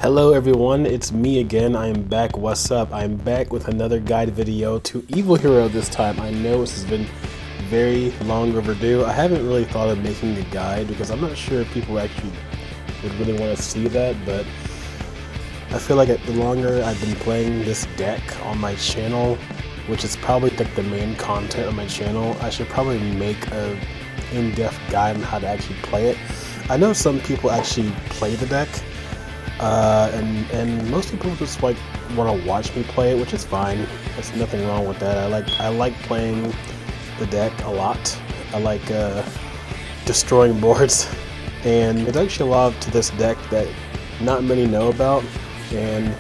Hello everyone, it's me again. I am back. What's up? I'm back with another guide video to Evil Hero this time. I know this has been very long overdue. I haven't really thought of making a guide because I'm not sure if people actually would really want to see that, but I feel like the longer I've been playing this deck on my channel, which is probably like the main content on my channel, I should probably make a in-depth guide on how to actually play it. I know some people actually play the deck, and most people just like want to watch me play it, which is fine. There's nothing wrong with that. I like playing the deck a lot. I like destroying boards, and there's actually a lot to this deck that not many know about, and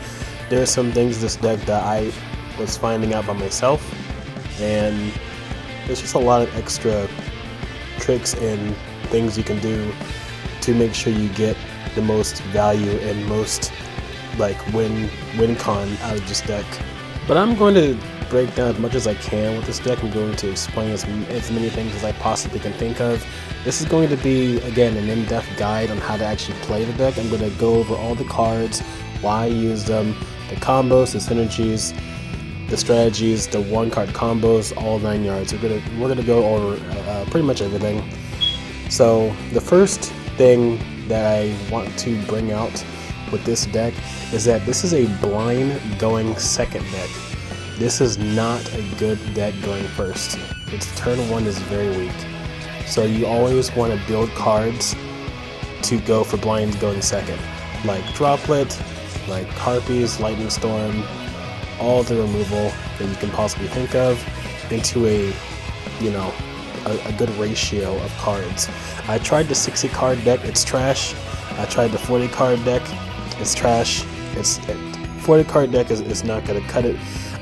there's some things in this deck that I was finding out by myself, and there's just a lot of extra tricks and things you can do to make sure you get the most value and most like win con out of this deck. But I'm going to break down as much as I can with this deck. I'm going to explain as many things as I possibly can think of. This is going to be, again, an in-depth guide on how to actually play the deck. I'm going to go over all the cards, why I use them, the combos, the synergies, the strategies, the one-card combos, all 9 yards. We're gonna go over pretty much everything. So the first thing that I want to bring out with this deck is that this is a blind going second deck. This is not a good deck going first. Its turn 1 is very weak. So you always want to build cards to go for blind going second, like Droplet, like Harpies, Lightning Storm, all the removal that you can possibly think of into a good ratio of cards. I tried the 60 card deck, it's trash. I tried the 40 card deck, it's trash. 40 card deck is not going to cut it.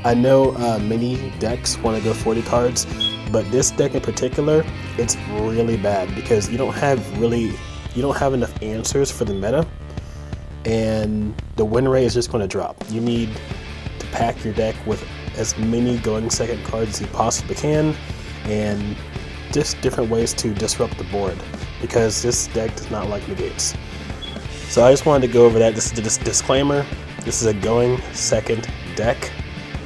I know many decks want to go 40 cards, but this deck in particular, it's really bad because you don't have enough answers for the meta, and the win rate is just going to drop. You need to pack your deck with as many going second cards as you possibly can, and just different ways to disrupt the board, because this deck does not like negates. So I just wanted to go over that. This is the disclaimer. This is a going second deck.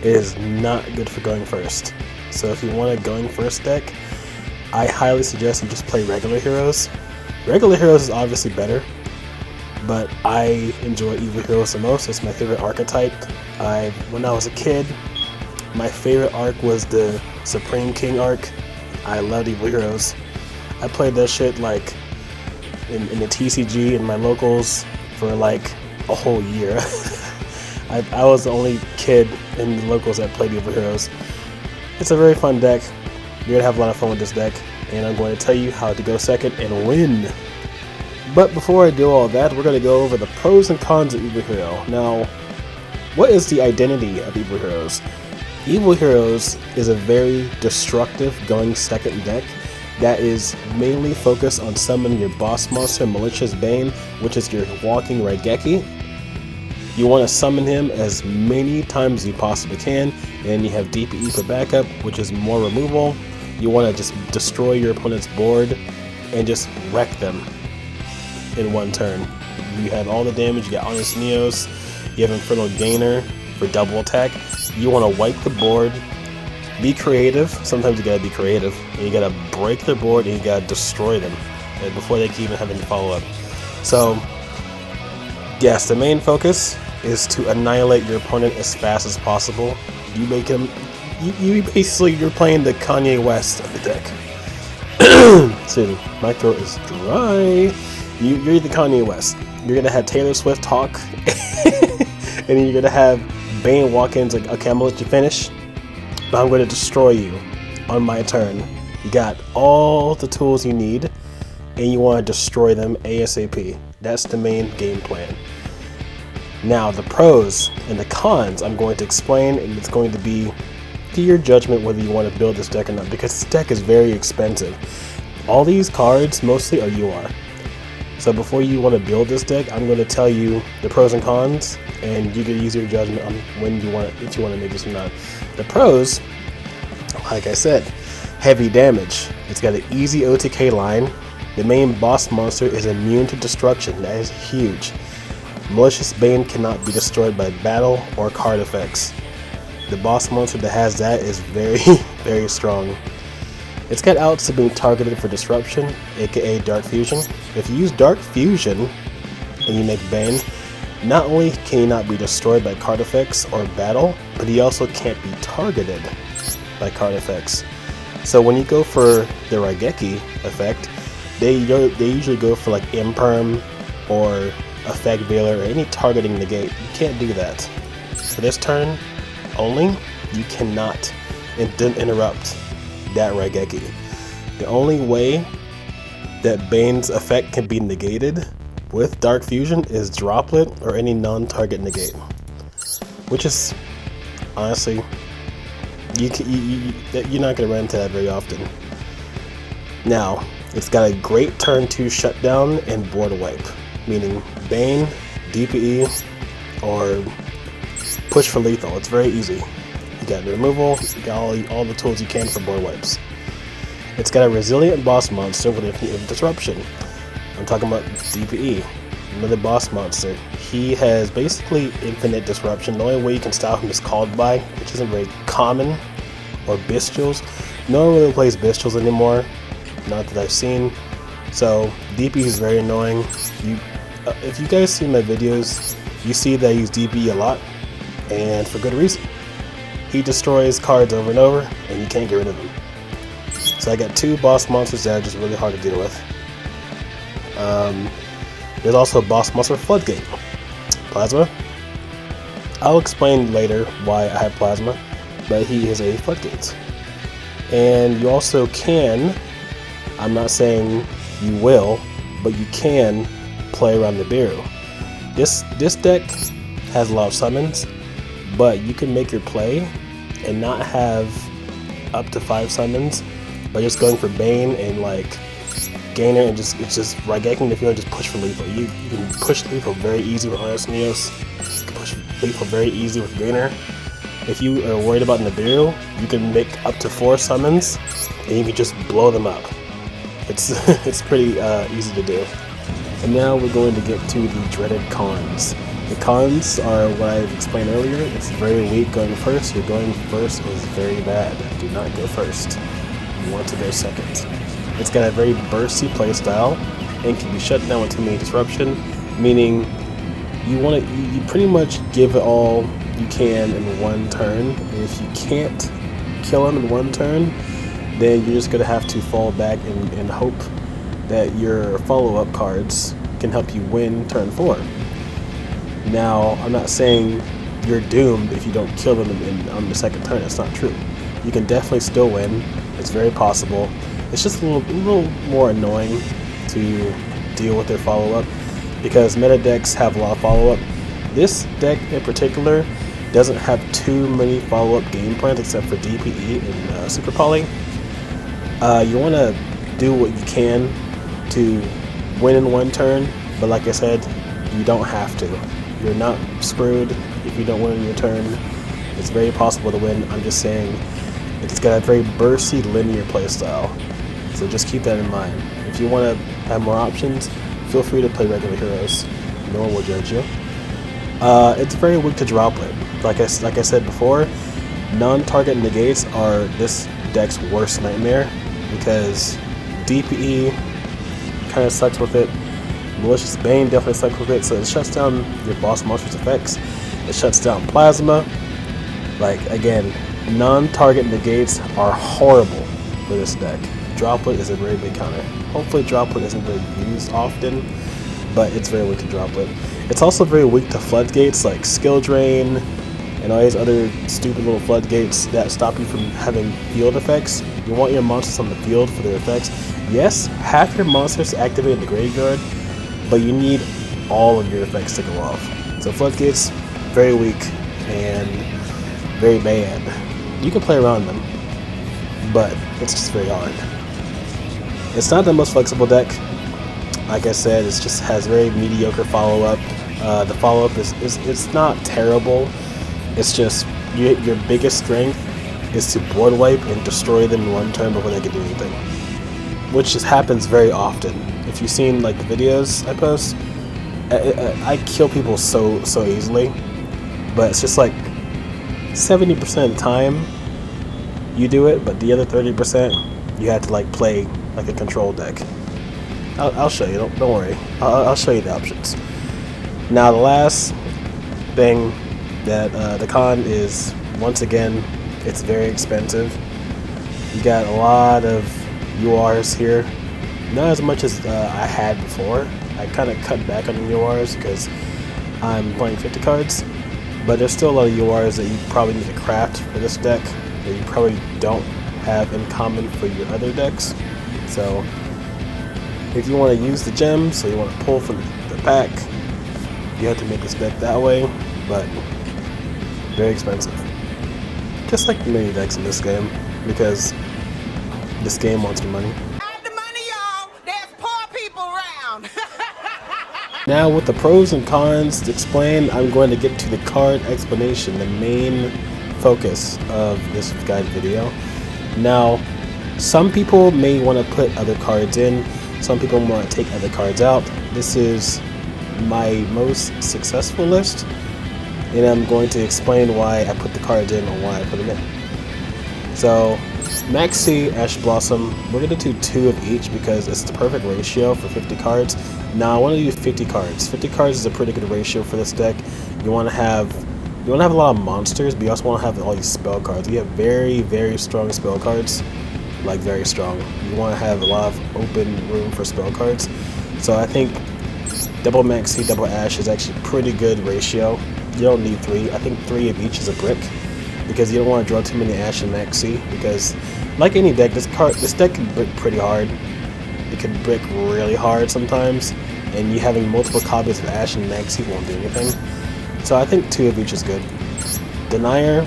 It is not good for going first. So if you want a going first deck, I highly suggest you just play regular heroes. Regular heroes is obviously better, but I enjoy Evil Heroes the most. It's my favorite archetype. When I was a kid, my favorite arc was the Supreme King arc. I loved Evil Heroes. I played that shit like in the TCG in my locals for like a whole year. I was the only kid in the locals that played Evil Heroes. It's a very fun deck. You're gonna have a lot of fun with this deck, and I'm going to tell you how to go second and win. But before I do all that, we're gonna go over the pros and cons of Evil Hero. Now, what is the identity of Evil Heroes? Evil Heroes is a very destructive going second deck that is mainly focused on summoning your boss monster, Malicious Bane, which is your walking Raigeki. You want to summon him as many times as you possibly can, and you have DPE for backup, which is more removal. You want to just destroy your opponent's board and just wreck them in one turn. You have all the damage, you got Honest Neos, you have Infernal Gainer for double attack. You want to wipe the board, be creative. Sometimes you gotta be creative, and you gotta break their board, and you gotta destroy them before they can even have any follow-up. So, yes, the main focus is to annihilate your opponent as fast as possible. You make him. You're playing the Kanye West of the deck. Excuse me, my throat is dry. You're the Kanye West. You're gonna have Taylor Swift talk, and then you're gonna have Bane walk in, like, okay, I'm gonna let you finish, but I'm gonna destroy you on my turn. You got all the tools you need, and you want to destroy them ASAP. That's the main game plan. Now, the pros and the cons I'm going to explain, and it's going to be to your judgment whether you want to build this deck or not, because this deck is very expensive. All these cards mostly are UR. So before you want to build this deck, I'm going to tell you the pros and cons, and you can use your judgment on when you want it, if you want to make this or not. The pros, like I said, heavy damage. It's got an easy OTK line. The main boss monster is immune to destruction. That is huge. Malicious Bane cannot be destroyed by battle or card effects. The boss monster that has that is very, very strong. It's got outs to being targeted for disruption, aka Dark Fusion. If you use Dark Fusion and you make Bane, not only can he not be destroyed by card effects or battle, but he also can't be targeted by card effects. So when you go for the Raigeki effect, they usually go for like Imperm or Effect Veiler or any targeting negate. You can't do that. For this turn only, you cannot interrupt that Raigeki. The only way that Bane's effect can be negated with Dark Fusion is Droplet or any non-target negate, which is honestly, you're not going to run into that very often. Now, it's got a great turn 2 shutdown and board wipe, meaning Bane, DPE, or push for lethal. It's very easy. You got removal, you got all the tools you can for board wipes. It's got a resilient boss monster with infinite disruption. I'm talking about DPE, another boss monster. He has basically infinite disruption. The only way you can stop him is called by, which isn't very common, or Bestials. No one really plays Bestials anymore, not that I've seen. So DPE is very annoying. If you guys see my videos, you see that I use DPE a lot, and for good reason. He destroys cards over and over, and you can't get rid of him. So I got 2 boss monsters that are just really hard to deal with. There's also a boss monster Floodgate. Plasma. I'll explain later why I have Plasma, but he is a Floodgate. And you also can, I'm not saying you will, but you can play around Nibiru. This deck has a lot of summons, but you can make your play and not have up to 5 summons by just going for Bane and like Gainer and it's just Raigeking if you want to just push for lethal. You can push lethal very easy with Honest Neos. You can push lethal very easy with Gainer. If you are worried about Nibiru, you can make up to 4 summons and you can just blow them up. It's pretty easy to do. And now we're going to get to the dreaded cons. The cons are what I've explained earlier. It's very weak going first. Your going first is very bad. Do not go first. You want to go second. It's got a very bursty playstyle and can be shut down with too many disruption, meaning you pretty much give it all you can in one turn. And if you can't kill him in one turn, then you're just gonna have to fall back and hope that your follow-up cards can help you win turn 4. Now, I'm not saying you're doomed if you don't kill them on the second turn. That's not true. You can definitely still win. It's very possible. It's just a little more annoying to deal with their follow-up because meta decks have a lot of follow-up. This deck in particular doesn't have too many follow-up game plans except for DPE and Super Poly. You want to do what you can to win in one turn, but like I said, you don't have to. You're not screwed if you don't win in your turn. It's very possible to win. I'm just saying it's got a very bursty linear playstyle. So just keep that in mind. If you want to have more options, feel free to play regular heroes. No one will judge you. It's very weak to Droplet. Like I said before, non-target negates are this deck's worst nightmare because DPE kind of sucks with it. Malicious Bane definitely sucks with it. So it shuts down your boss monster's effects. It shuts down Plasma. Like again, non-target negates are horrible for this deck. Droplet is a very big counter. Hopefully Droplet isn't really used often, but it's very weak to Droplet. It's also very weak to floodgates like Skill Drain and all these other stupid little floodgates that stop you from having field effects. You want your monsters on the field for their effects. Yes, half your monsters activate in the graveyard, but you need all of your effects to go off. So floodgates, very weak and very bad. You can play around them, but it's just very hard. It's not the most flexible deck. Like I said, it just has very mediocre follow-up. The follow-up it's not terrible. It's just your biggest strength is to board wipe and destroy them in one turn before they can do anything, which just happens very often. If you've seen like the videos I post, I kill people so easily, but it's just like 70% of the time you do it, but the other 30% you have to like play like a control deck. I'll show you. Don't worry. I'll show you the options. Now the last thing that the con is, once again, it's very expensive. You got a lot of URs here. Not as much as I had before. I kind of cut back on the URs because I'm playing 50 cards, but there's still a lot of URs that you probably need to craft for this deck that you probably don't have in common for your other decks. So if you want to use the gems, so you want to pull from the pack, you have to make this deck that way, but very expensive. Just like the mini decks in this game, because this game wants your money. Add the money, y'all! There's poor people around! Now with the pros and cons to explain, I'm going to get to the card explanation, the main focus of this guide video. Now, some people may want to put other cards in, some people want to take other cards out. This is my most successful list, and I'm going to explain why I put the cards in and why I put them in. So, Maxi, Ash Blossom, we're going to do 2 of each because it's the perfect ratio for 50 cards. Now, I want to do 50 cards. 50 cards is a pretty good ratio for this deck. You want to have a lot of monsters, but you also want to have all these spell cards. You have very strong spell cards, like very strong. You want to have a lot of open room for spell cards. So I think double Maxi, double Ash is actually a pretty good ratio. You don't need 3. I think 3 of each is a brick, because you don't want to draw too many Ash and Maxi, because like any deck, this deck can brick pretty hard. It can brick really hard sometimes, and you having multiple copies of Ash and Maxi won't do anything. So I think 2 of each is good. Denier,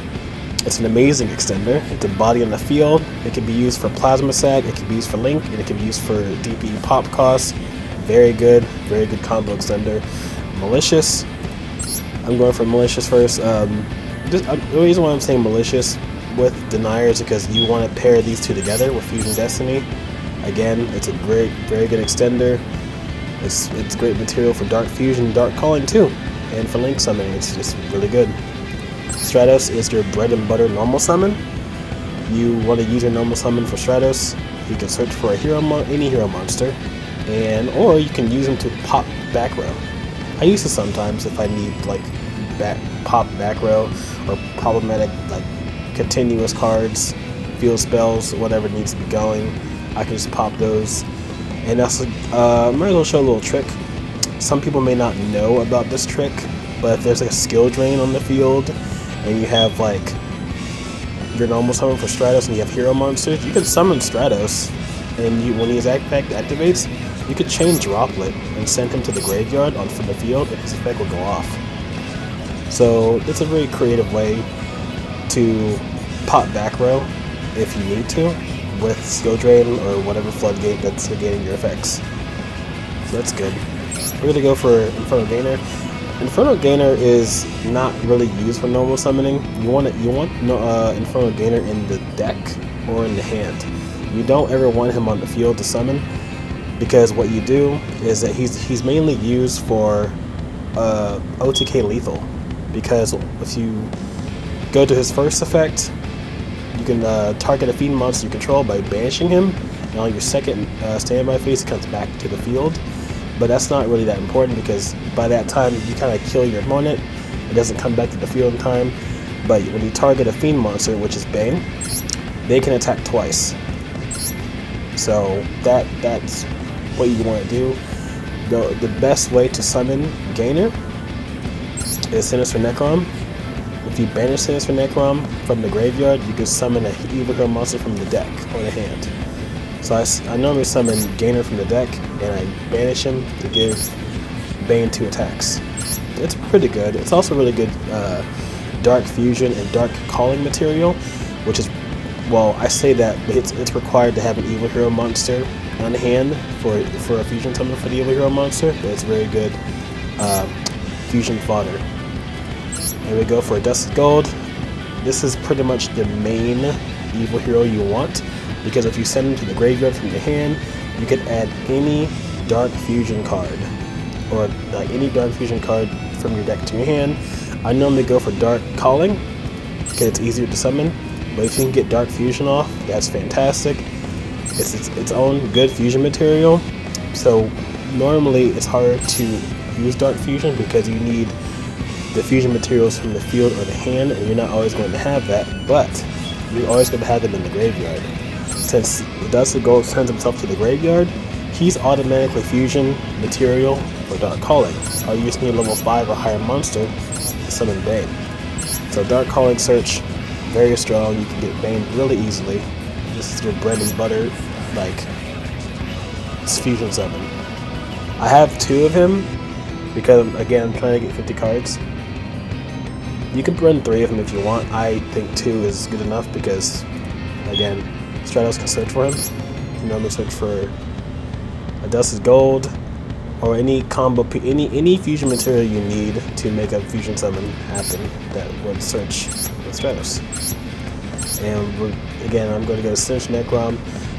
it's an amazing extender. It's a body on the field. It can be used for Plasma Sag, it can be used for Link, and it can be used for DPE pop cost. Very good combo extender. Malicious, I'm going for Malicious first. The reason why I'm saying Malicious with Denier is because you want to pair these 2 together with Fusion Destiny. Again, it's a very good extender. It's great material for Dark Fusion, Dark Calling too, and for Link summoning. It's just really good. Stratos is your bread and butter normal summon. You want to use your normal summon for Stratos. You can search for any hero monster, or you can use them to pop back row. I use this sometimes if I need like pop back row or problematic like continuous cards, field spells, whatever needs to be going. I can just pop those. And also, I might as well show a little trick. Some people may not know about this trick, but if there's like a skill drain on the field and you have like your normal summon for Stratos and you have hero monsters, you can summon Stratos, and when his effect activates, you could chain Droplet and send him to the graveyard from the field, and his effect will go off. So it's a very creative way to pop back row if you need to, with skill drain or whatever floodgate that's negating your effects. So that's good. We're gonna go for Inferno Gainer. Inferno Gainer is not really used for normal summoning. You want Inferno Gainer in the deck or in the hand. You don't ever want him on the field to summon, because what you do is that he's mainly used for OTK lethal. Because if you go to his first effect, you can target a fiend monster you control by banishing him, and on your second standby phase he comes back to the field. But that's not really that important, because by that time you kind of kill your opponent. It doesn't come back to the field in time. But when you target a fiend monster, which is Bane, they can attack twice. So that's what you want to do. The best way to summon Gainer is Sinister Necrom. If you banish Sinister Necrom from the graveyard, you can summon an evil hero monster from the deck or the hand. So I normally summon Gainer from the deck, and I banish him to give Bane 2 attacks. It's pretty good. It's also really good Dark Fusion and Dark Calling material, which is, well, I say that, but it's required to have an evil hero monster on hand for a fusion summon for the evil hero monster, but it's very good fusion fodder. And we go for a Dusted Gold. This is pretty much the main evil hero you want, because if you send him to the graveyard from your hand, you can add any Dark Fusion card or like any Dark Fusion card from your deck to your hand, I normally go for Dark Calling because it's easier to summon. But if you can get Dark Fusion off, that's fantastic. It's its own good fusion material. So normally it's hard to use Dark Fusion because you need the fusion materials from the field or the hand, and you're not always going to have that, but you're always going to have them in the graveyard. Since Dust of Gold sends himself to the graveyard, he's automatically fusion material for Dark Calling. All you just need a level 5 or higher monster to summon Bane. So Dark Calling Search, very strong. You can get Bane really easily. This is your bread and butter, like, fusion summon. I have 2 of him because, again, I'm trying to get 50 cards. You can run 3 of them if you want. I think 2 is good enough because, again, Stratos can search for him. You can normally search for a Dust is Gold or any combo, any fusion material you need to make a fusion summon happen that would search with Stratos. And again, I'm going to go to Synergies for Necrom.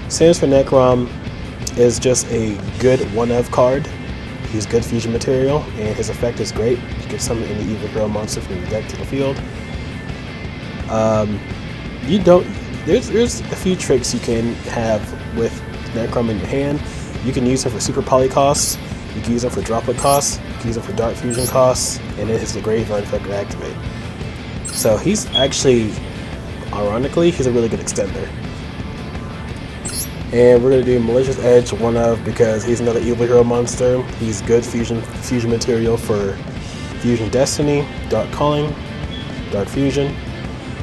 Synergies for Necrom is just a good 1-of card. He's good fusion material, and his effect is great. You can summon any evil hero monster from your deck to the field. There's a few tricks you can have with Necrom in your hand. You can use him for super poly costs. You can use him for droplet costs. You can use him for dark fusion costs, and it has the graveyard effect to activate. So he's actually, ironically, he's a really good extender. And we're going to do Malicious Edge 1-of because he's another evil hero monster. He's good fusion material for Fusion Destiny, Dark Calling, Dark Fusion.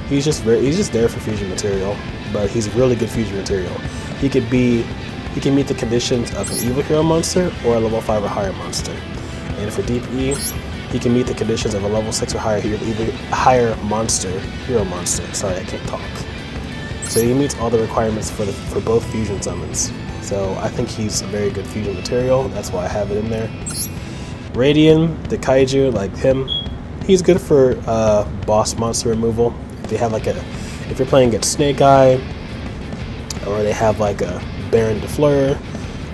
He's just there for fusion material, but he's really good fusion material. He can meet the conditions of an evil hero monster or a level 5 or higher monster. And for DPE, he can meet the conditions of a level 6 or higher hero monster. Sorry, I can't talk. So he meets all the requirements for both fusion summons. So I think he's a very good fusion material. That's why I have it in there. Radian, the kaiju, like him, he's good for boss monster removal. If you're playing against Snake Eye, or they have like a Baron de Fleur,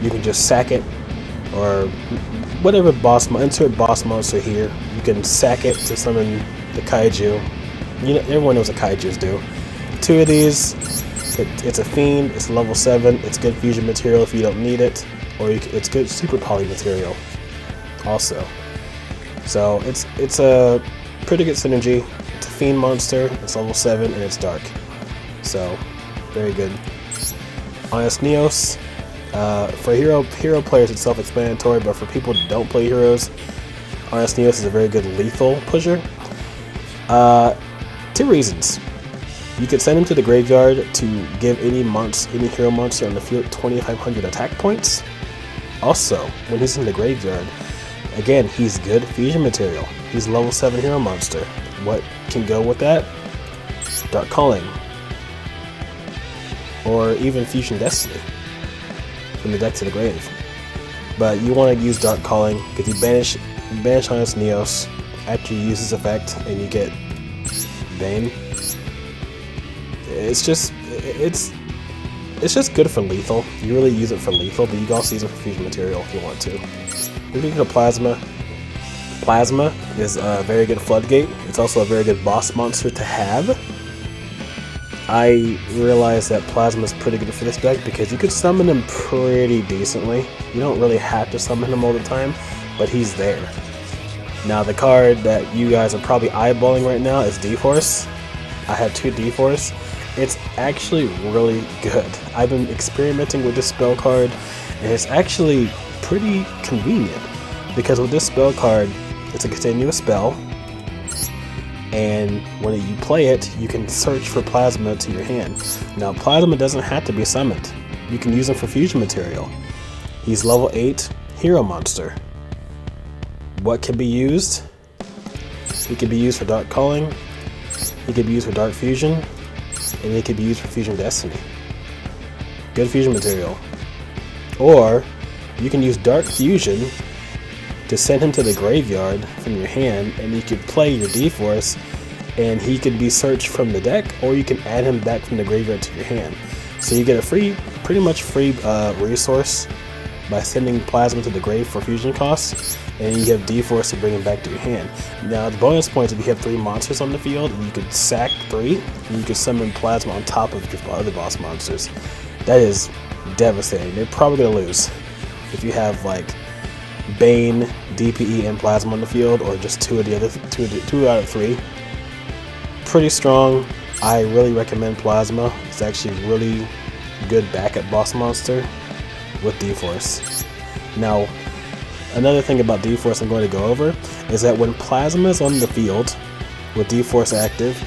you can just sack it, or whatever insert boss monster here. You can sack it to summon the kaiju. You know, everyone knows what kaijus do. 2 of these, it's a fiend, it's level 7, it's good fusion material if you don't need it, or it's good super poly material also. So it's a pretty good synergy. It's a fiend monster, it's level 7, and it's dark. So, very good. Honest Neos, for hero players it's self-explanatory, but for people who don't play heroes, Honest Neos is a very good lethal pusher. 2 reasons. You could send him to the graveyard to give any hero monster on the field 2,500 attack points. Also, when he's in the graveyard, again, he's good fusion material. He's level 7 hero monster. What can go with that? Dark Calling. Or even Fusion Destiny from the deck to the grave. But you want to use Dark Calling because you banish Honest Neos after you use his effect and you get Bane. It's just good for lethal. You really use it for lethal, but you can also use it for fusion material if you want to. Moving to Plasma. Plasma is a very good floodgate. It's also a very good boss monster to have. I realize that Plasma is pretty good for this deck because you could summon him pretty decently. You don't really have to summon him all the time, but he's there. Now the card that you guys are probably eyeballing right now is D-Force. I have 2 D-Force. It's actually really good. I've been experimenting with this spell card, and it's actually pretty convenient because with this spell card, it's a continuous spell, and when you play it, you can search for Plasma to your hand. Now, Plasma doesn't have to be summoned. You can use him for fusion material. He's level 8 hero monster. What can be used? He can be used for Dark Calling, he can be used for Dark Fusion, and it could be used for Fusion Destiny. Good fusion material. Or you can use Dark Fusion to send him to the graveyard from your hand, and you could play your D-Force, and he could be searched from the deck, or you can add him back from the graveyard to your hand. So you get a pretty much free resource by sending Plasma to the grave for fusion costs, and you have D-Force to bring him back to your hand. Now, the bonus points if you have 3 monsters on the field, and you could sack 3, and you could summon Plasma on top of your other boss monsters. That is devastating. They're probably going to lose if you have like Bane, DPE, and Plasma on the field, or just 2 out of 3. Pretty strong. I really recommend Plasma. It's actually really good backup boss monster with D-Force. Now, another thing about D-Force I'm going to go over is that when Plasma is on the field with D-Force active,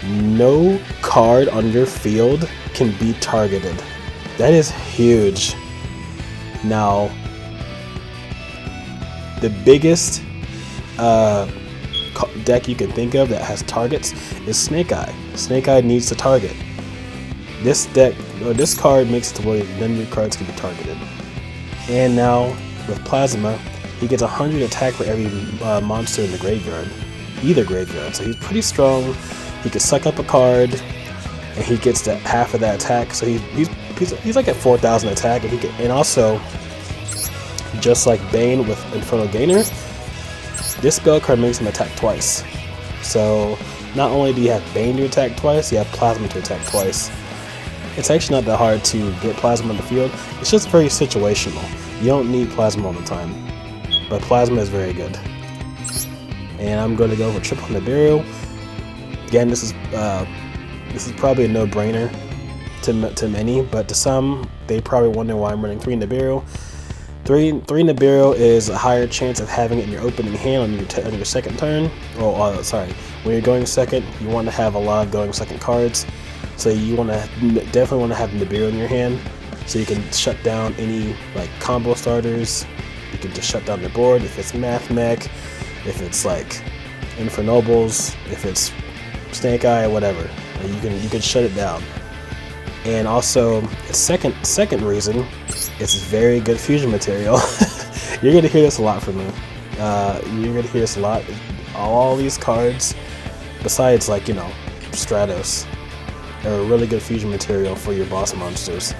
no card on your field can be targeted. That is huge. Now, the biggest deck you can think of that has targets is Snake Eye. Snake Eye needs to target. This deck, or this card, makes it to where none of your cards can be targeted. And now with Plasma, he gets 100 attack for every monster in the graveyard, either graveyard. So he's pretty strong. He can suck up a card, and he gets that half of that attack. So he's like at 4,000 attack, and and also, just like Bane with Infernal Gainer, this spell card makes him attack twice. So not only do you have Bane to attack twice, you have Plasma to attack twice. It's actually not that hard to get Plasma on the field. It's just very situational. You don't need Plasma all the time, but Plasma is very good. And I'm going to go for triple Nibiru. Again, this is probably a no-brainer to many, but to some, they probably wonder why I'm running 3 Nibiru. 3 Nibiru is a higher chance of having it in your opening hand on your second turn. Oh, sorry. When you're going second, you want to have a lot of going second cards. So you definitely want to have Nibiru in your hand, so you can shut down any like combo starters. You can just shut down the board if it's Math Mech, if it's like Infernobles, if it's Snake Eye, whatever. You can shut it down. And also, the second reason, it's very good fusion material. You're gonna hear this a lot from me. You're gonna hear this a lot. All these cards, besides like Stratos, are a really good fusion material for your boss monsters.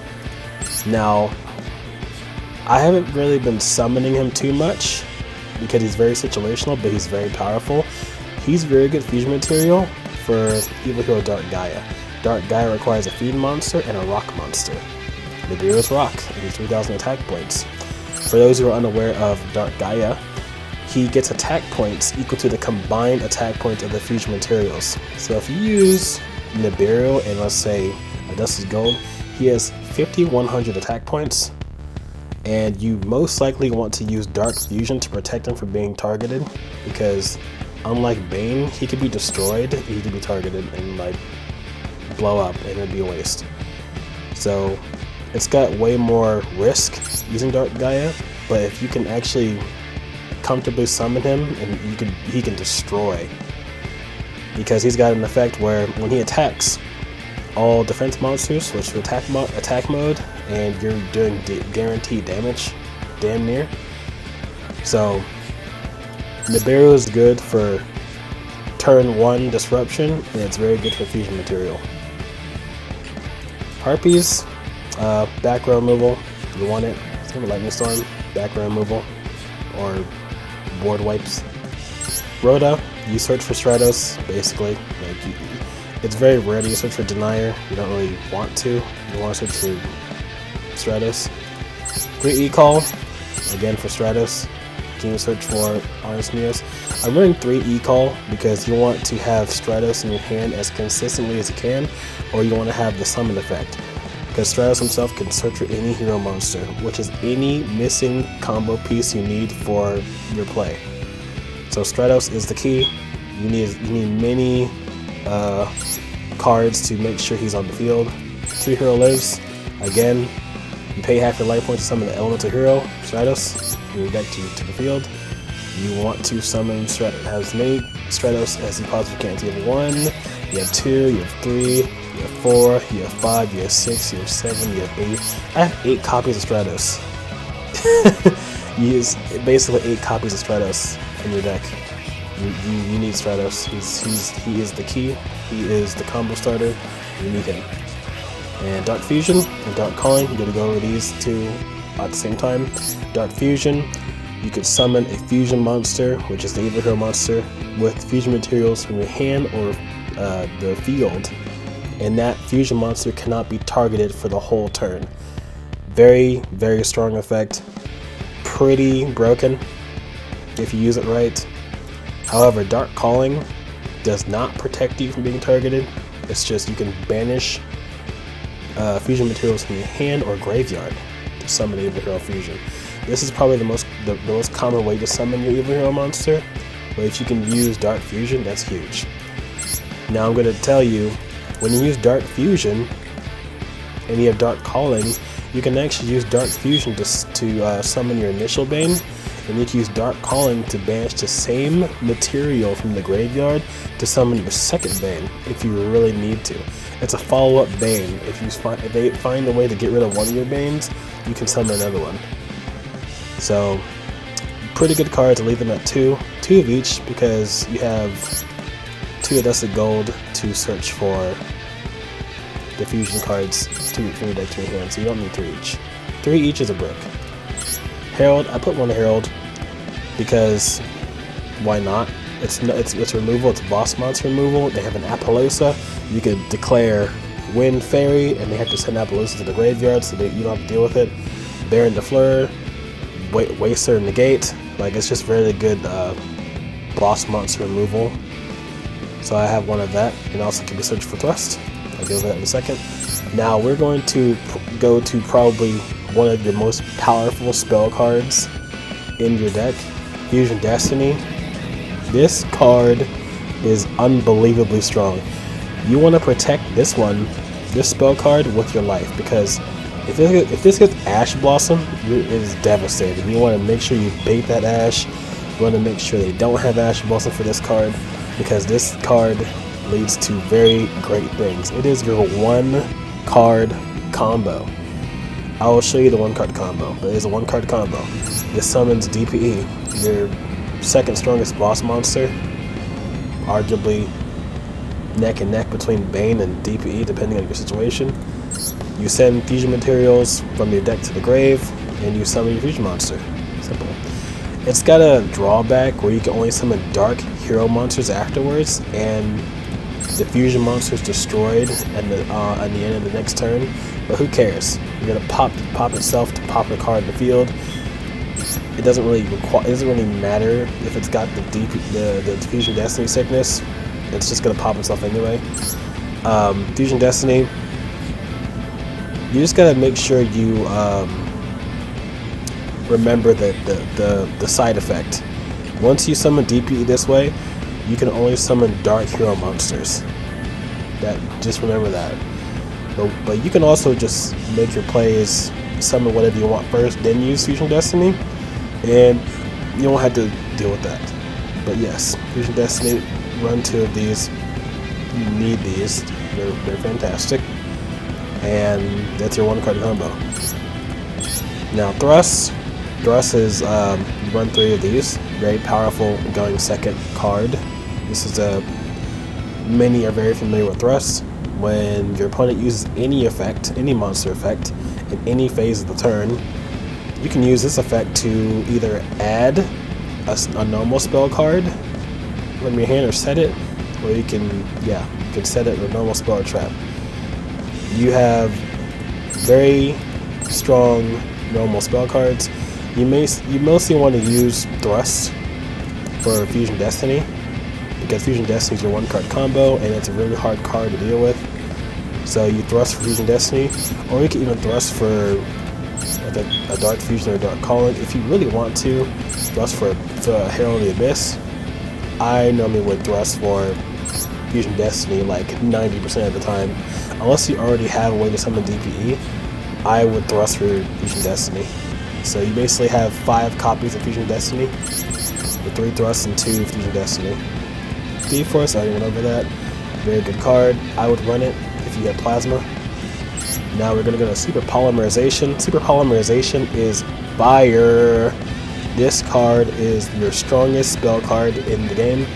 Now, I haven't really been summoning him too much because he's very situational, but he's very powerful. He's very good fusion material for Evil Hero Dark Gaia. Dark Gaia requires a feed monster and a rock monster. Nibiru is rock, and he's 3,000 attack points. For those who are unaware of Dark Gaia, he gets attack points equal to the combined attack points of the fusion materials. So if you use Nibiru and let's say a Dusty Gold, he has 5,100 attack points, and you most likely want to use Dark Fusion to protect him from being targeted, because unlike Bane, he could be destroyed, he could be targeted and like blow up, and it'd be a waste. So it's got way more risk using Dark Gaia, but if you can actually comfortably summon him, and he can destroy, because he's got an effect where when he attacks, all defense monsters switch to attack mode, and you're doing guaranteed damage, damn near. So Nibiru is good for turn 1 disruption, and it's very good for fusion material. Harpies, back row removal, you want it. Same with Lightning Storm, back row removal, or board wipes. Rhoda, you search for Stratos, basically. Like it's very rare that you search for Denier. You don't really want to. You want to search for Stratos. 3 E-Call, again for Stratos. Can you search for Honest Neos? I'm running 3 E-Call because you want to have Stratos in your hand as consistently as you can, or you want to have the summon effect. Because Stratos himself can search for any hero monster, which is any missing combo piece you need for your play. So Stratos is the key. You need many cards to make sure he's on the field. 2 hero lives. Again, you pay half your life points to summon the elemental hero, Stratos, in your deck to the field. You want to summon as many Stratos as you possibly can. So you have 1, you have 2, you have 3, you have 4, you have 5, you have 6, you have 7, you have 8. I have 8 copies of Stratos. You use basically 8 copies of Stratos in your deck. You need Stratos. He is the key. He is the combo starter. You need him. And Dark Fusion and Dark Calling, you're gonna go over these 2 at the same time. Dark Fusion, you could summon a fusion monster, which is the evil hero monster, with fusion materials from your hand or the field, and that fusion monster cannot be targeted for the whole turn. Very, very strong effect. Pretty broken if you use it right. However, Dark Calling does not protect you from being targeted. It's just you can banish fusion materials from your hand or graveyard to summon Evil Hero Fusion. This is probably the most common way to summon your Evil Hero monster, but if you can use Dark Fusion, that's huge. Now I'm going to tell you, when you use Dark Fusion and you have Dark Calling, you can actually use Dark Fusion to summon your initial Bane, and you can use Dark Calling to banish the same material from the graveyard to summon your second Bane if you really need to. It's a follow-up Bane. If they find a way to get rid of one of your Banes, you can summon another one. So, pretty good cards. I leave them at two of each, because you have 2 Adjusted Gold to search for the fusion cards from your deck to your hand, so you don't need 3 each. 3 each is a brick. Herald, I put 1 Herald because why not? It's removal, it's boss monster removal. They have an Appaloosa. You could declare Wind Fairy, and they have to send Appaloosa to the graveyard so that you don't have to deal with it. Baron DeFleur, Waster Negate. Like, it's just really good boss monster removal. So I have 1 of that, and also can be searched for Thrust. I'll go over that in a second. Now we're going to go to probably one of your most powerful spell cards in your deck, Fusion Destiny. This card is unbelievably strong. You want to protect this spell card with your life, because if this gets Ash Blossom, it is devastating. You want to make sure you bait that Ash. You want to make sure they don't have Ash Blossom for this card, because this card leads to very great things. It is your 1-card combo. I will show you the 1-card combo, but it is a 1-card combo. This summons DPE, your second strongest boss monster, arguably neck and neck between Bane and DPE depending on your situation. You send fusion materials from your deck to the grave, and you summon your fusion monster. Simple. It's got a drawback where you can only summon dark hero monsters afterwards, and the fusion monster is destroyed at the end of the next turn. But who cares? You're gonna pop itself to pop a card in the field. It doesn't really matter if it's got the Fusion Destiny sickness. It's just gonna pop itself anyway. Fusion Destiny, you just gotta make sure you remember the side effect. Once you summon DPE this way, you can only summon dark hero monsters. Just remember that. But you can also just make your plays, summon whatever you want first, then use Fusion Destiny, and you won't have to deal with that. But yes, Fusion Destiny, run 2 of these. You need these. They're fantastic. And that's your 1-card combo. Now Thrust. Thrust is run 3 of these. Very powerful going second card. This is many are very familiar with Thrust. When your opponent uses any effect, any monster effect, in any phase of the turn, you can use this effect to either add a normal spell card from your hand or set it, or you can set it with a normal spell or trap. You have very strong normal spell cards. You mostly want to use Thrust for Fusion Destiny, because Fusion Destiny is your 1-card combo, and it's a really hard card to deal with. So you Thrust for Fusion Destiny, or you can even Thrust for a Dark Fusion or a Dark Calling. If you really want to, Thrust for Herald of the Abyss. I normally would Thrust for Fusion Destiny like 90% of the time. Unless you already have a way to summon DPE, I would Thrust for Fusion Destiny. So you basically have 5 copies of Fusion Destiny, with 3 Thrusts and 2 Fusion Destiny. D-Force, I already went over that. Very good card. I would run it if you get Plasma. Now we're going to go to Super Polymerization. Super Polymerization is fire. This card is your strongest spell card in the game,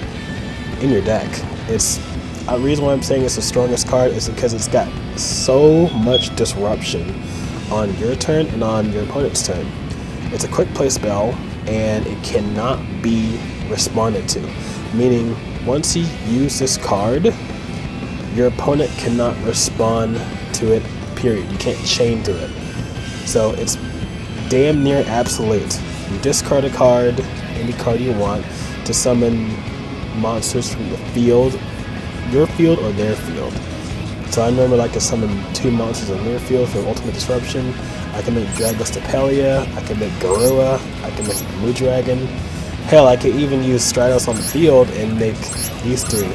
in your deck. It's the reason why I'm saying it's the strongest card is because it's got so much disruption on your turn and on your opponent's turn. It's a quick play spell, and it cannot be responded to. Meaning, once you use this card, your opponent cannot respond to it, period. You can't chain to it. So it's damn near absolute. You discard a card, any card you want, to summon monsters from the field, your field or their field. So I normally like to summon 2 monsters on their field for Ultimate Disruption. I can make Dragostapelia, I can make Garua, I can make Blue Dragon. Hell, I could even use Stratos on the field and make these 3.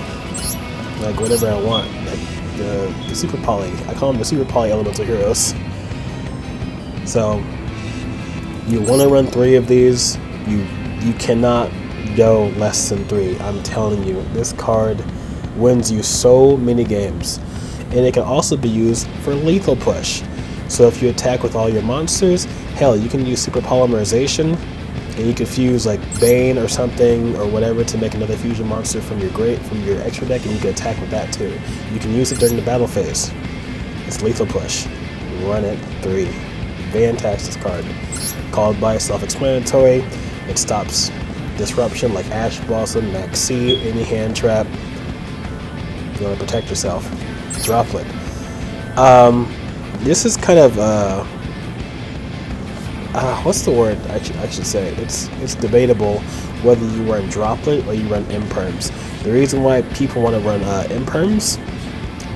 Like whatever I want. Like the Super Poly. I call them the Super Poly Elemental Heroes. So you want to run 3 of these. You cannot go less than 3. I'm telling you, this card wins you so many games. And it can also be used for lethal push. So if you attack with all your monsters, hell, you can use Super Polymerization, and you can fuse like Bane or something or whatever to make another fusion monster from your extra deck, and you can attack with that too. You can use it during the battle phase. It's lethal push. Run it 3. Fantastic card. Called by self-explanatory. It stops disruption like Ash Blossom, Max C, any hand trap. If you want to protect yourself. Droplet. This is kind of what's the word I should say? It's debatable whether you run Droplet or you run Imperms. The reason why people want to run Imperms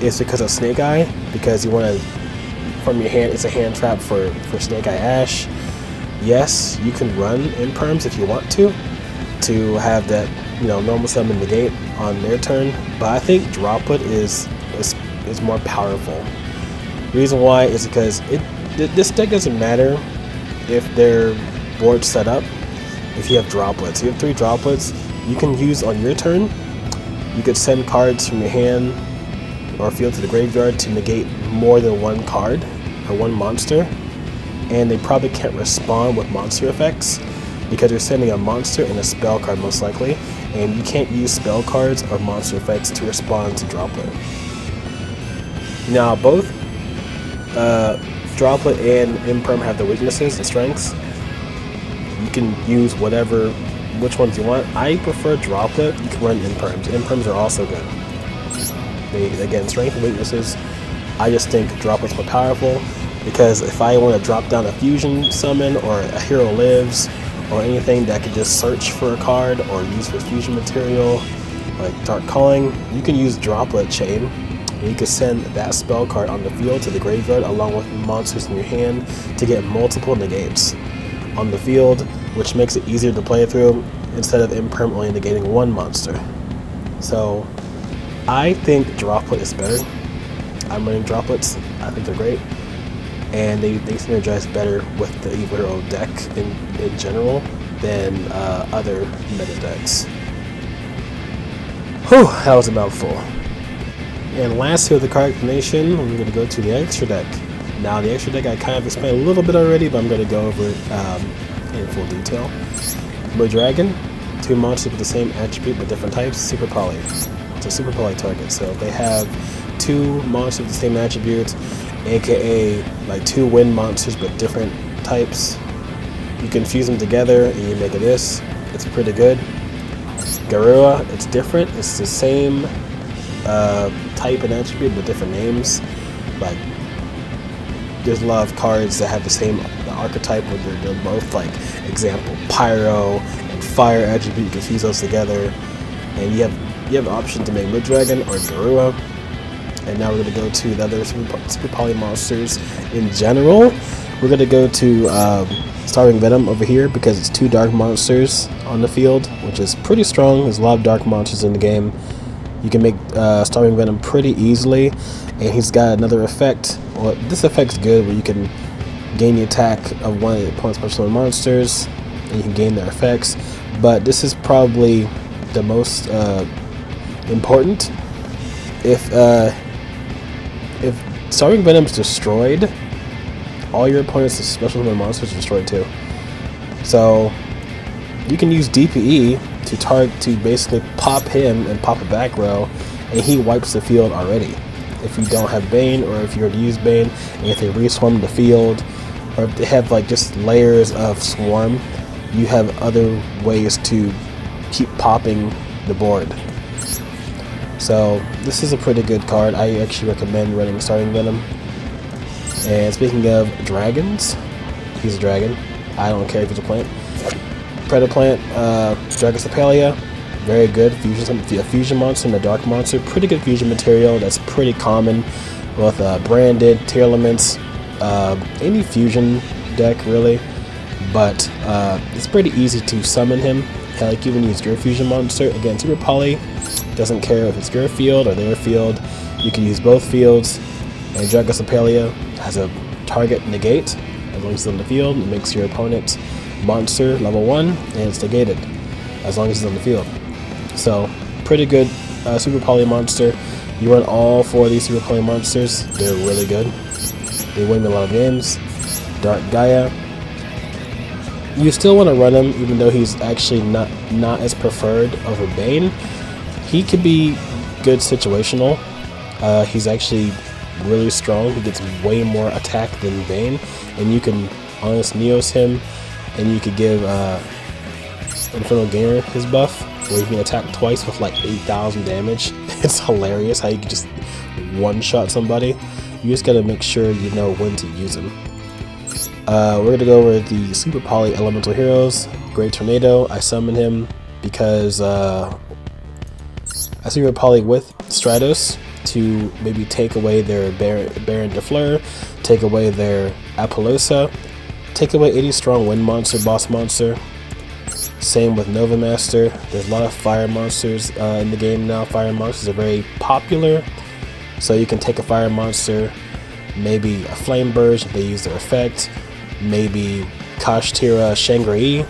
is because of Snake Eye, because you want to, from your hand, it's a hand trap for Snake Eye Ash. Yes, you can run Imperms if you want to have that, normal summon negate on their turn, but I think Droplet is more powerful. The reason why is because this deck doesn't matter if their board's set up. If you have droplets, you have 3 droplets you can use on your turn. You could send cards from your hand or field to the graveyard to negate more than 1 card or 1 monster, and they probably can't respond with monster effects because you're sending a monster and a spell card most likely, and you can't use spell cards or monster effects to respond to Droplet. Now both Droplet and Imperm have their weaknesses and strengths. You can use which ones you want. I prefer Droplet. You can run Imperms. Imperms are also good. Again, strength and weaknesses. I just think Droplet's more powerful because if I want to drop down a fusion summon or a hero lives or anything that could just search for a card or use for fusion material like Dark Calling, you can use Droplet Chain. And you can send that spell card on the field to the graveyard along with monsters in your hand to get multiple negates on the field, which makes it easier to play through instead of Imperm only negating 1 monster. So I think Droplet is better. I'm running Droplets. I think they're great. And they synergize better with the Evil Hero deck in general than other meta decks. Whew, that was a mouthful. And lastly with the card explanation, I'm going to go to the extra deck. Now the extra deck I kind of explained a little bit already, but I'm going to go over it in full detail. Blue Dragon, 2 monsters with the same attribute but different types, Super Poly. It's a Super Poly target, so they have 2 monsters with the same attribute, aka like 2 wind monsters but different types. You can fuse them together and you make this. It's pretty good. Garua, it's different. It's the same type and attribute but different names. Like there's a lot of cards that have the same archetype where they're both like, example, Pyro and Fire attribute. You can fuse those together, and you have the option to make Blue Dragon or Garua. And now we're going to go to the other Super Poly monsters in general. We're going to go to Starving Venom over here because it's 2 dark monsters on the field, which is pretty strong. There's a lot of dark monsters in the game. You can make Starving Venom pretty easily, and he's got another effect. Well, this effect's good where you can gain the attack of one of the opponent's special monsters, and you can gain their effects. But this is probably the most important. If Starving Venom is destroyed, all your opponent's special monsters are destroyed too. So you can use DPE to basically pop him and pop a back row, and he wipes the field already. if you don't have Bane, or if you already use Bane, and if they reswarm the field, or if they have like just layers of swarm, you have other ways to keep popping the board. So this is a pretty good card. I actually recommend running Starting Venom. And speaking of dragons, he's a dragon. I don't care if he's a plant. Predaplant, Dragocepalia, very good. A fusion monster and a dark monster. Pretty good fusion material that's pretty common with branded, tier elements, any fusion deck really. But it's pretty easy to summon him. Like you can use your fusion monster. Again, Super Poly doesn't care if it's your field or their field. You can use both fields. And Dragocepalia has a target negate. As long as it's on the field, it makes your opponent's monster level 1, and it's negated as long as it's on the field. So, pretty good Super Poly monster. You run all 4 of these Super Poly monsters, they're really good. They win a lot of games. Dark Gaia. You still want to run him, even though he's actually not as preferred over Bane. He could be good situational. He's actually really strong. He gets way more attack than Bane, and you can Honest Neos him, and you could give Infernal Gainer his buff, where you can attack twice with like 8,000 damage. It's hilarious how you can just one-shot somebody. You just gotta make sure you know when to use him. We're gonna go over the Super Poly Elemental Heroes. Great Tornado, I summon him because I Super Poly with Stratos to maybe take away their Baron de Fleur, take away their Apollosa, take away any strong wind monster, boss monster. Same with Nova Master. There's a lot of fire monsters in the game now. Fire monsters are very popular, so you can take a fire monster, maybe a Flame Burst if they use their effect, maybe Kashtira Shangri.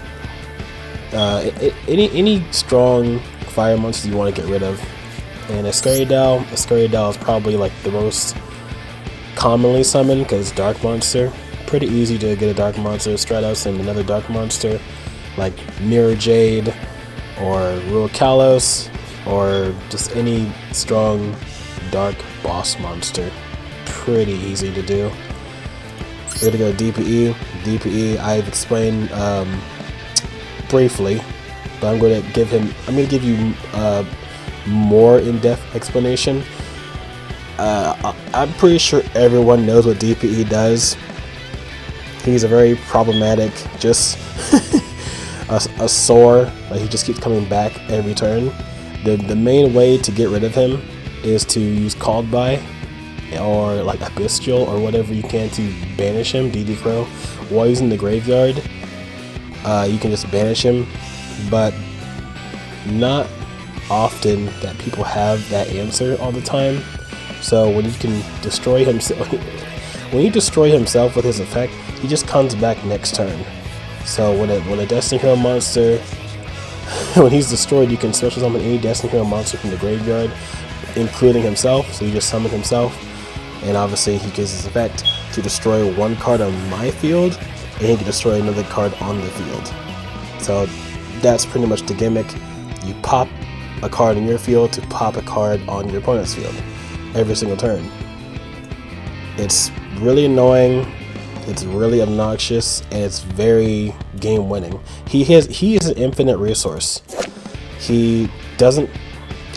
Any strong fire monsters you want to get rid of. And Escurial is probably like the most commonly summoned because Dark Monster. Pretty easy to get a Dark Monster, Stratos, and another Dark Monster like Mirror Jade or Rural Kalos, or just any strong Dark Boss Monster. Pretty easy to do. We're gonna go DPE. DPE I've explained briefly, but I'm gonna give you more in-depth explanation. I'm pretty sure everyone knows what DPE does. He's a very problematic, just a sore, like he just keeps coming back every turn. The main way to get rid of him is to use Called By or like Abystial or whatever you can to banish him, DD Crow. While he's in the graveyard, you can just banish him, but not often that people have that answer all the time. So when you can destroy himself, when you destroy himself with his effect, he just comes back next turn. So when a Destiny Hero monster, when he's destroyed, you can special summon any Destiny Hero monster from the graveyard, including himself. So you just summon himself, and obviously he gives his effect to destroy one card on my field, and he can destroy another card on the field. So that's pretty much the gimmick. You pop a card in your field to pop a card on your opponent's field every single turn. It's really annoying, it's really obnoxious, and it's very game winning. He is an infinite resource. He doesn't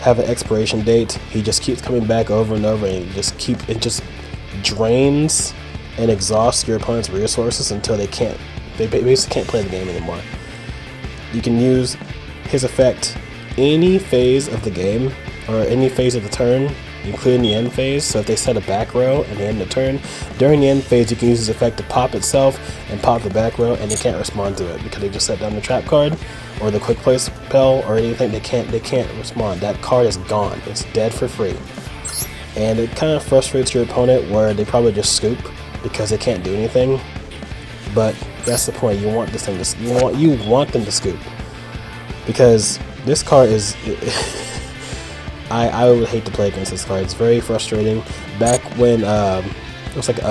have an expiration date. He just keeps coming back over and over, and it just drains and exhausts your opponent's resources until they basically can't play the game anymore. You can use his effect any phase of the game or any phase of the turn, including the end phase. So if they set a back row and they end the turn, during the end phase you can use his effect to pop itself and pop the back row, and they can't respond to it because they just set down the trap card or the quick play spell or anything. They can't respond. That card is gone. It's dead for free. And it kind of frustrates your opponent where they probably just scoop because they can't do anything. But that's the point. You want this thing to you want them to scoop, because this card is I would hate to play against this card. It's very frustrating. Back when it was like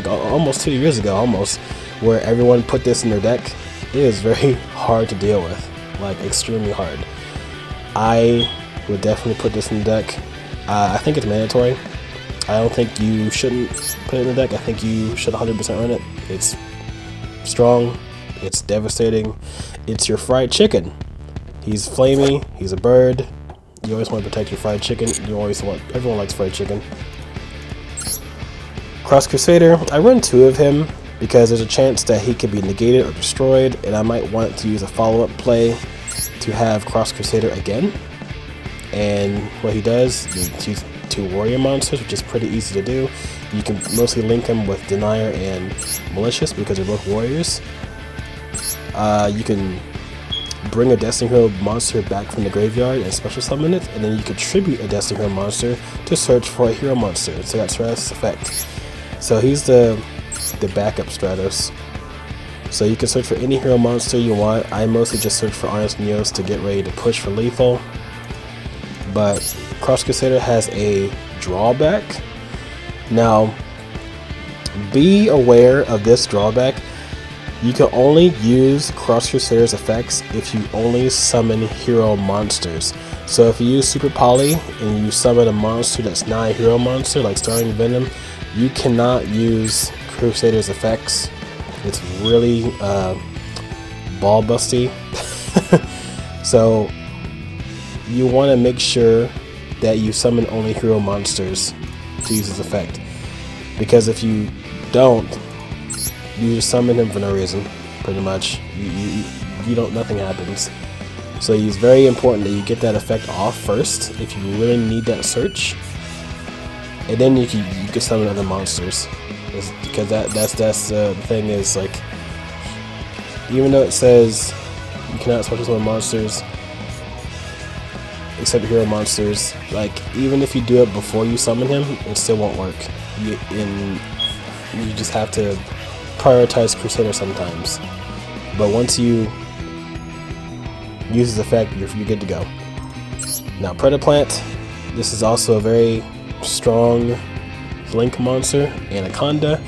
almost 2 years ago, almost, where everyone put this in their deck, it is very hard to deal with, like extremely hard. I would definitely put this in the deck. I think it's mandatory. I don't think you shouldn't put it in the deck. I think you should 100% run it. It's strong, it's devastating, it's your fried chicken. He's flamey, he's a bird. You always want to protect your fried chicken. Everyone likes fried chicken. Cross Crusader, I run 2 of him because there's a chance that he could be negated or destroyed, and I might want to use a follow-up play to have Cross Crusader again. And what he does is use 2 warrior monsters, which is pretty easy to do. You can mostly link them with Denier and Malicious because they're both warriors. You can bring a Destiny Hero monster back from the graveyard and special summon it, and then you can tribute a Destiny Hero monster to search for a hero monster. So that's Stratos' effect. So he's the backup Stratos. So you can search for any hero monster you want. I mostly just search for Honest Neos to get ready to push for lethal. But Cross Crusader has a drawback. Now, be aware of this drawback. You can only use Cross Crusader's effects if you only summon hero monsters. So if you use Super Poly and you summon a monster that's not a hero monster, like Starting Venom, you cannot use Crusader's effects. It's really ball busty. So you want to make sure that you summon only hero monsters to use his effect, because if you don't, you just summon him for no reason. Pretty much, nothing happens. So it's very important that you get that effect off first if you really need that search, and then you can summon other monsters. Because that's the thing is, like, even though it says you cannot special summon monsters except hero monsters, like, even if you do it before you summon him, it still won't work. You just have to prioritize Crusader sometimes. But once you use his effect, you're good to go. Now, Predaplant, this is also a very strong link monster. Anaconda,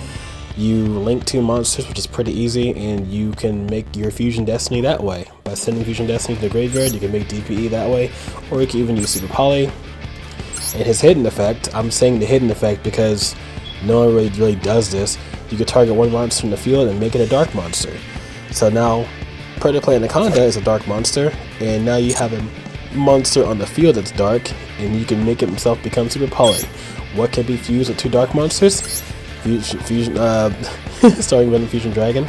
you link 2 monsters, which is pretty easy, and you can make your Fusion Destiny that way. By sending Fusion Destiny to the graveyard, you can make DPE that way, or you can even use Super Poly. And his hidden effect, I'm saying the hidden effect because no one really does this. You can target 1 monster in the field and make it a dark monster. So now, Predaplant Anaconda is a dark monster, and now you have a monster on the field that's dark, and you can make it himself become Super Poly. What can be fused with 2 dark monsters? Starting Venom Fusion Dragon.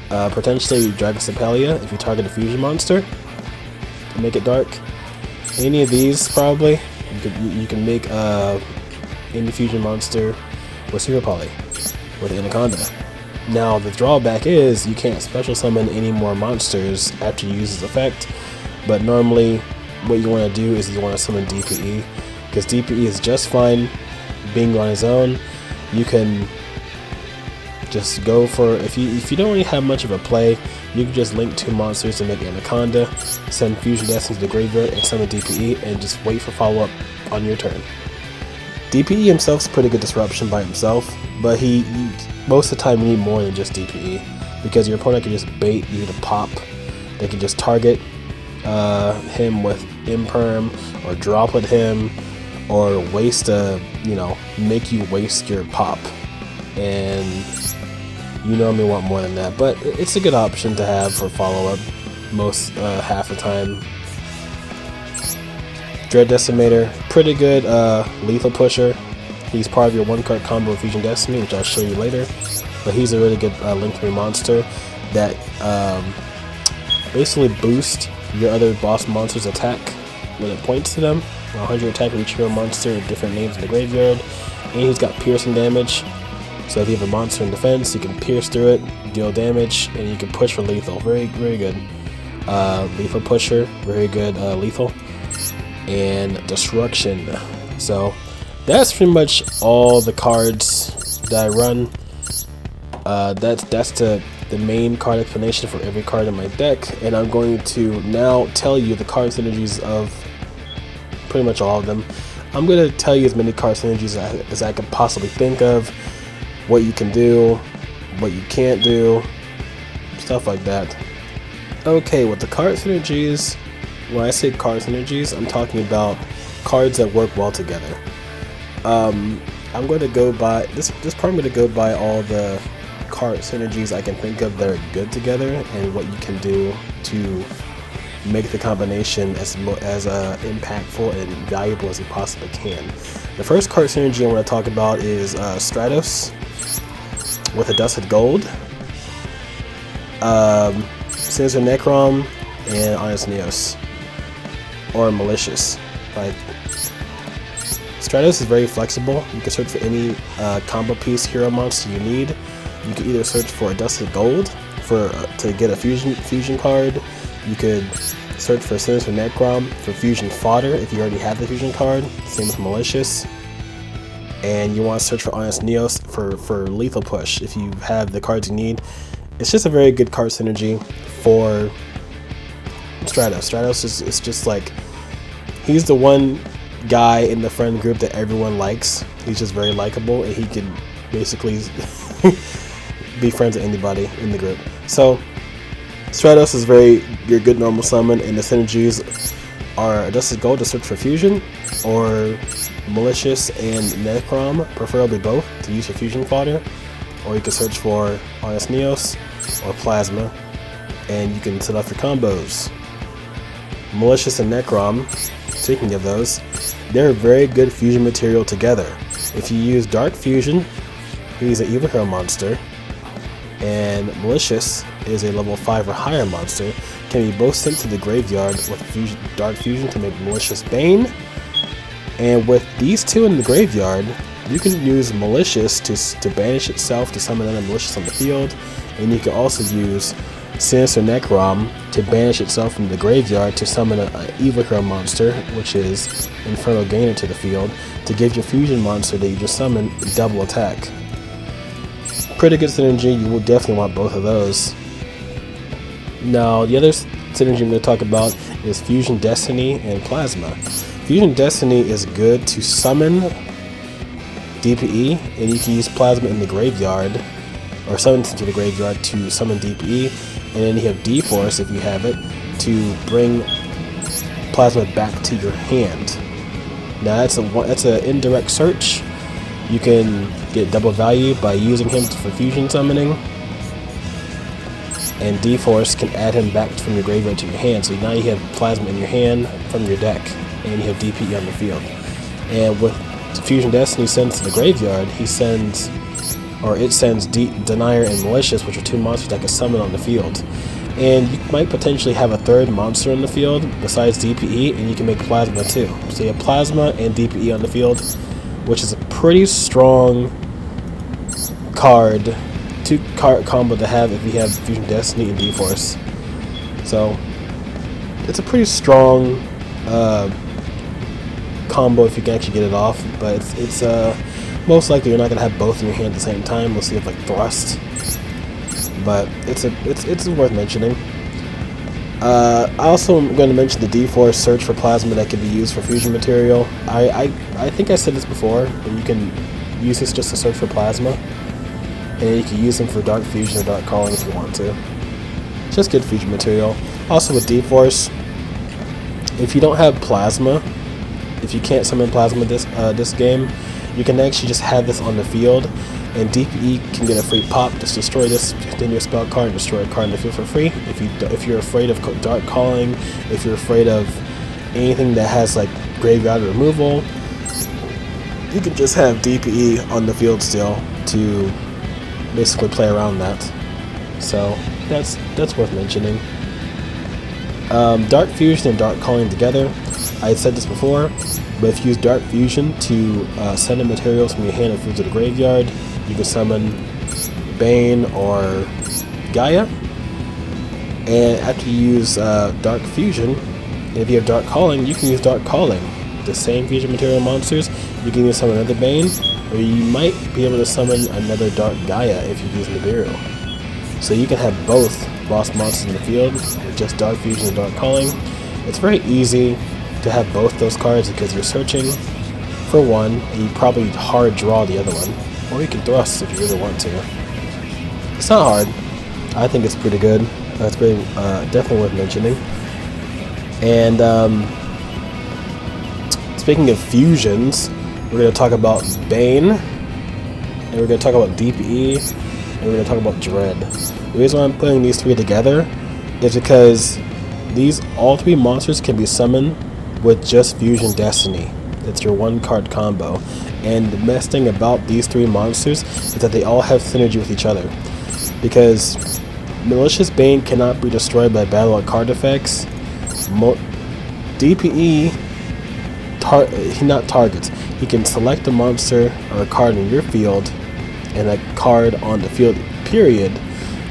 Potentially Dragon Sepalia if you target a fusion monster to make it dark. Any of these probably. You can make any fusion monster with Super Poly with Anaconda. Now the drawback is you can't special summon any more monsters after you use this effect, but normally what you want to do is you want to summon DPE, because DPE is just fine being on his own. You can just go for, if you don't really have much of a play, you can just link 2 monsters to make Anaconda, send Fusion Destiny to the graveyard and summon DPE, and just wait for follow-up on your turn. DPE himself is pretty good disruption by himself, but he most of the time you need more than just DPE, because your opponent can just bait you to pop. They can just target him with Imperm, or droplet him, or waste make you waste your pop, and you normally want more than that, but it's a good option to have for follow-up most half the time. Dread Decimator, pretty good lethal pusher. He's part of your 1-card combo of Fusion Destiny, which I'll show you later, but he's a really good link 3 monster that basically boosts your other boss monster's attack when it points to them. 100 attack with each hero monster with different names in the graveyard, and he's got piercing damage. So if you have a monster in defense, you can pierce through it, deal damage, and you can push for lethal. Very good. Lethal pusher, very good lethal. And destruction. So that's pretty much all the cards that I run. That's the main card explanation for every card in my deck, and I'm going to now tell you the card synergies of pretty much all of them. I'm going to tell you as many card synergies as I can possibly think of, what you can do, what you can't do, stuff like that. Okay, with the card synergies, when I say card synergies, I'm talking about cards that work well together. I'm going to go by this part. I'm going to go by all the card synergies I can think of that are good together, and what you can do to make the combination as impactful and valuable as you possibly can. The first card synergy I want to talk about is Stratos with a Dusted Gold, Sinister Necrom, and Honest Neos, or Malicious. Like, Stratos is very flexible. You can search for any combo piece hero monster you need. You can either search for a Dusted Gold to get a fusion card. You could search for Sinister Necrom for fusion fodder if you already have the fusion card. Same with Malicious. And you want to search for Honest Neos for lethal push if you have the cards you need. It's just a very good card synergy for Stratos. Stratos is just like, he's the one guy in the friend group that everyone likes. He's just very likable, and he can basically be friends with anybody in the group. So Stratos is your good normal summon, and the synergies are Dusted Gold to search for fusion, or Malicious and Necrom, preferably both, to use for fusion fodder, or you can search for Honest Neos or Plasma, and you can set off your combos. Malicious and Necrom, speaking of those, they're a very good fusion material together. If you use Dark Fusion, he's an evil hero monster, and Malicious is a level 5 or higher monster, can be both sent to the graveyard with Dark Fusion to make Malicious Bane. And with these two in the graveyard, you can use Malicious to banish itself to summon another Malicious on the field, and you can also use Sinister Necrom to banish itself from the graveyard to summon an evil hero monster, which is Infernal Gainer, to the field, to give your fusion monster that you just summoned double attack. Pretty good synergy. You will definitely want both of those. Now, the other synergy I'm going to talk about is Fusion Destiny and Plasma. Fusion Destiny is good to summon DPE, and you can use Plasma in the graveyard, or summon it into the graveyard to summon DPE, and then you have D-Force, if you have it, to bring Plasma back to your hand. Now that's an indirect search. You can get double value by using him for fusion summoning, and D-Force can add him back from your graveyard to your hand. So now you have Plasma in your hand from your deck, and you have DPE on the field. And with Fusion Destiny sends to the graveyard, it sends Denier and Malicious, which are two monsters that can summon on the field. And you might potentially have a third monster in the field besides DPE, and you can make Plasma too. So you have Plasma and DPE on the field, which is a pretty strong two-card combo to have if you have Fusion Destiny and D-Force. So it's a pretty strong combo if you can actually get it off, but it's most likely you're not going to have both in your hand at the same time unless you have like Thrust. But it's worth mentioning. I also am going to mention the D4 search for Plasma that can be used for fusion material. I think I said this before, but you can use this just to search for Plasma, and you can use them for Dark Fusion or Dark Calling if you want to. Just good fusion material. Also with D-Force, if you don't have Plasma, if you can't summon Plasma this game, you can actually just have this on the field, and DPE can get a free pop. Just destroy this, then your spell card, and destroy a card in the field for free. If you're afraid of Dark Calling, if you're afraid of anything that has like graveyard removal, you can just have DPE on the field still to basically play around that. So that's worth mentioning. Dark Fusion and Dark Calling together. I said this before, but if you use Dark Fusion to send in materials from your hand and food to the graveyard, you can summon Bane or Gaia. And after you use Dark Fusion, if you have Dark Calling, you can use Dark Calling. The same fusion material monsters, you can either summon another Bane, or you might be able to summon another Dark Gaia if you use Nibiru. So you can have both boss monsters in the field with just Dark Fusion and Dark Calling. It's very easy to have both those cards because you're searching for one, and you probably hard draw the other one, or you can thrust if you really want to. It's not hard. I think it's pretty good. It's pretty, definitely worth mentioning. And speaking of fusions, We're going to talk about Bane, and we're going to talk about DPE, and we're going to talk about Dread. The reason why I'm putting these three together is because all three monsters can be summoned with just Fusion Destiny. It's your 1-card combo. And the best thing about these three monsters is that they all have synergy with each other. Because Malicious Bane cannot be destroyed by battle or card effects. DPE, he not targets. He can select a monster or a card in your field and a card on the field, period.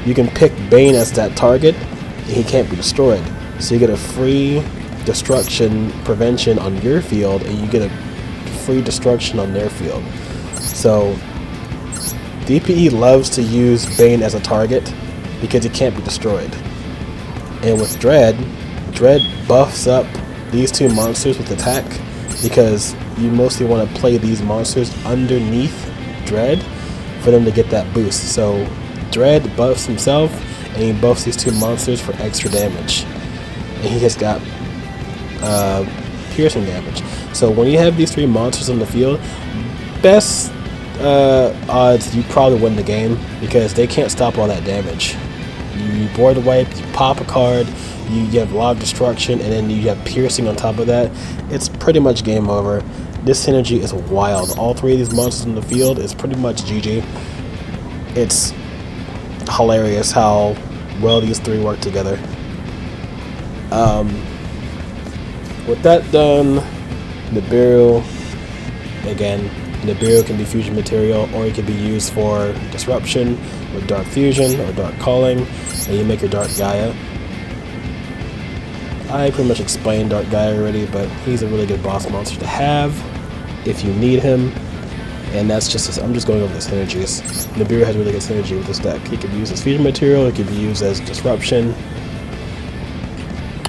You can pick Bane as that target and he can't be destroyed. So you get a free destruction prevention on your field and you get a free destruction on their field. So DPE loves to use Bane as a target because he can't be destroyed. And with Dread buffs up these two monsters with attack because you mostly want to play these monsters underneath Dread for them to get that boost. So Dread buffs himself and he buffs these two monsters for extra damage. And he has got piercing damage. So when you have these three monsters on the field, best odds you probably win the game because they can't stop all that damage. You board wipe, you pop a card, you have a lot of destruction, and then you have piercing on top of that. It's pretty much game over. This synergy is wild. All three of these monsters in the field is pretty much GG. It's hilarious how well these three work together. With that done, Nibiru, again, Nibiru can be fusion material or it can be used for disruption with Dark Fusion or Dark Calling, and you make your Dark Gaia. I pretty much explained Dark Gaia already, but he's a really good boss monster to have if you need him. And that's just, I'm just going over the synergies. Nibiru has really good synergy with this deck. He can be used as fusion material, it can be used as disruption,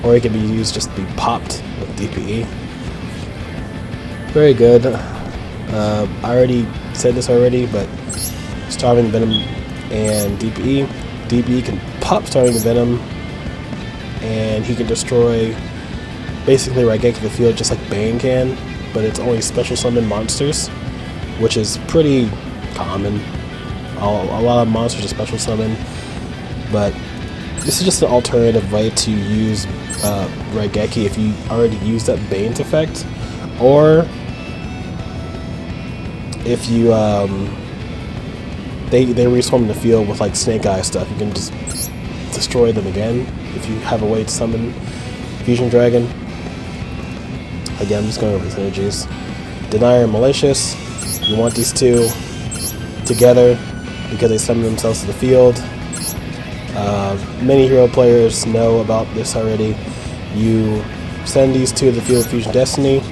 or it can be used just to be popped with DPE. Very good. I already said this already, but Starving Venom and DPE. DPE can pop Starving Venom, and he can destroy basically Raigeki the field just like Bane can, but it's only special summon monsters, which is pretty common. A lot of monsters are special summon, but this is just an alternative way to use Raigeki if you already use that Bane's effect, or if you they reswarm in the field with like Snake Eye stuff, you can just destroy them again if you have a way to summon Fusion Dragon. Again, I'm just going over the synergies. Denier and Malicious, you want these two together because they summon themselves to the field. Many hero players know about this already. You send these two to the field of Fusion Destiny.